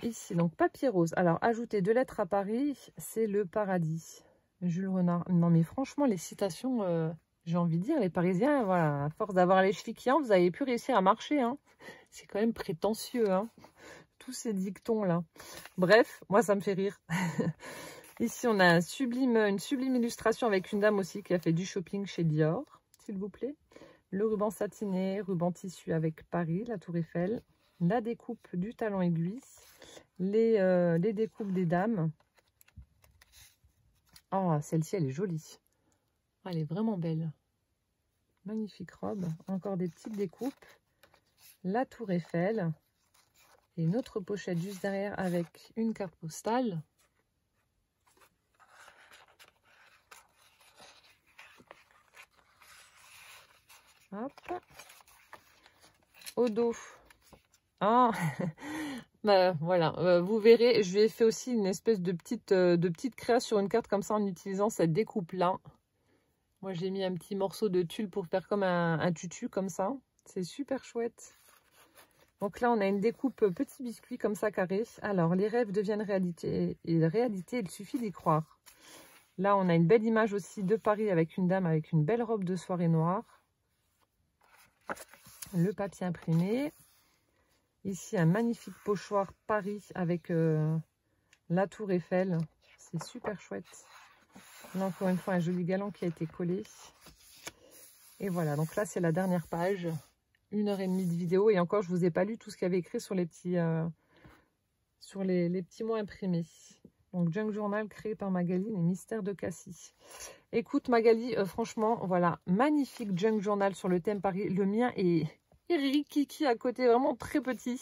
Ici, donc papier rose. Alors, ajouter 2 lettres à Paris, c'est le paradis. Jules Renard. Non, mais franchement, les citations, j'ai envie de dire, les Parisiens, voilà, à force d'avoir les chevilles qui vous avez pu réussir à marcher. Hein. C'est quand même prétentieux, hein, tous ces dictons-là. Bref, moi, ça me fait rire. Ici, on a une sublime illustration avec une dame aussi qui a fait du shopping chez Dior, s'il vous plaît. Le ruban satiné, ruban tissu avec Paris, la Tour Eiffel. La découpe du talon aiguille, les découpes des dames. Oh, celle-ci, elle est jolie. Elle est vraiment belle. Magnifique robe. Encore des petites découpes. La Tour Eiffel. Et une autre pochette juste derrière avec une carte postale. Hop. Au dos. Ah, bah, voilà, vous verrez, je lui ai fait aussi une espèce de petite créa sur une carte comme ça en utilisant cette découpe-là. Moi, j'ai mis un petit morceau de tulle pour faire comme un tutu comme ça. C'est super chouette. Donc là, on a une découpe petit biscuit comme ça carré. Alors, les rêves deviennent réalité. Et réalité, il suffit d'y croire. Là, on a une belle image aussi de Paris avec une dame avec une belle robe de soirée noire. Le papier imprimé. Ici, un magnifique pochoir Paris avec la Tour Eiffel. C'est super chouette. Là, encore une fois, un joli galant qui a été collé. Et voilà, donc là, c'est la dernière page. 1h30 de vidéo. Et encore, je ne vous ai pas lu tout ce qu'il y avait écrit sur les petits, mots imprimés. Donc, Junk Journal créé par Magali, les mystères de Cassie. Écoute, Magali, franchement, voilà, magnifique Junk Journal sur le thème Paris. Le mien est rikiki à côté, vraiment très petit.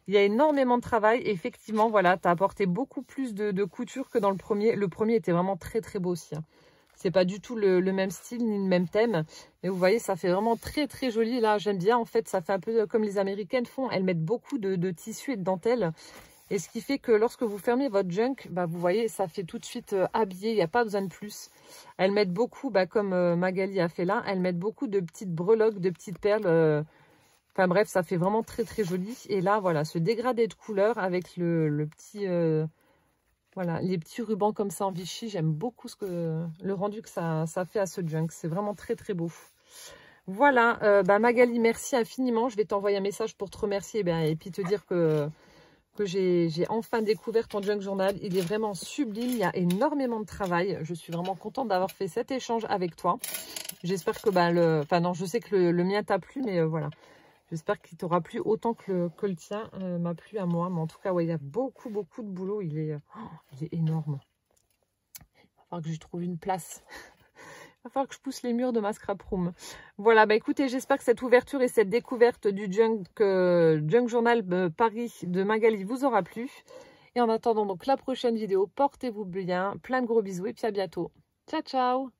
Il y a énormément de travail. Et effectivement, voilà, tu as apporté beaucoup plus de couture que dans le premier. Le premier était vraiment très très beau aussi. Hein. C'est pas du tout le même style ni le même thème. Mais vous voyez, ça fait vraiment très très joli. Là, j'aime bien. En fait, ça fait un peu comme les Américaines font. Elles mettent beaucoup de tissu et de dentelle. Et ce qui fait que lorsque vous fermez votre junk, bah, vous voyez, ça fait tout de suite habillé. Il n'y a pas besoin de plus. Elles mettent beaucoup, bah, comme Magali a fait là, elles mettent beaucoup de petites breloques, de petites perles. Enfin bref, ça fait vraiment très très joli. Et là, voilà, ce dégradé de couleurs avec le petit... voilà, les petits rubans comme ça en Vichy. J'aime beaucoup le rendu que ça fait à ce junk. C'est vraiment très très beau. Voilà, bah Magali, merci infiniment. Je vais t'envoyer un message pour te remercier et puis te dire que j'ai enfin découvert ton Junk Journal. Il est vraiment sublime. Il y a énormément de travail. Je suis vraiment contente d'avoir fait cet échange avec toi. J'espère que enfin non, je sais que le mien t'a plu, mais voilà. J'espère qu'il t'aura plu autant que le tien m'a plu à moi. Mais en tout cas, ouais, il y a beaucoup de boulot. Il est énorme. Il va falloir que je trouve une place. Il va falloir que je pousse les murs de ma scrap room. Voilà, bah écoutez, j'espère que cette ouverture et cette découverte du Junk Journal Paris de Magali vous aura plu. Et en attendant donc la prochaine vidéo, portez-vous bien. Plein de gros bisous et puis à bientôt. Ciao, ciao!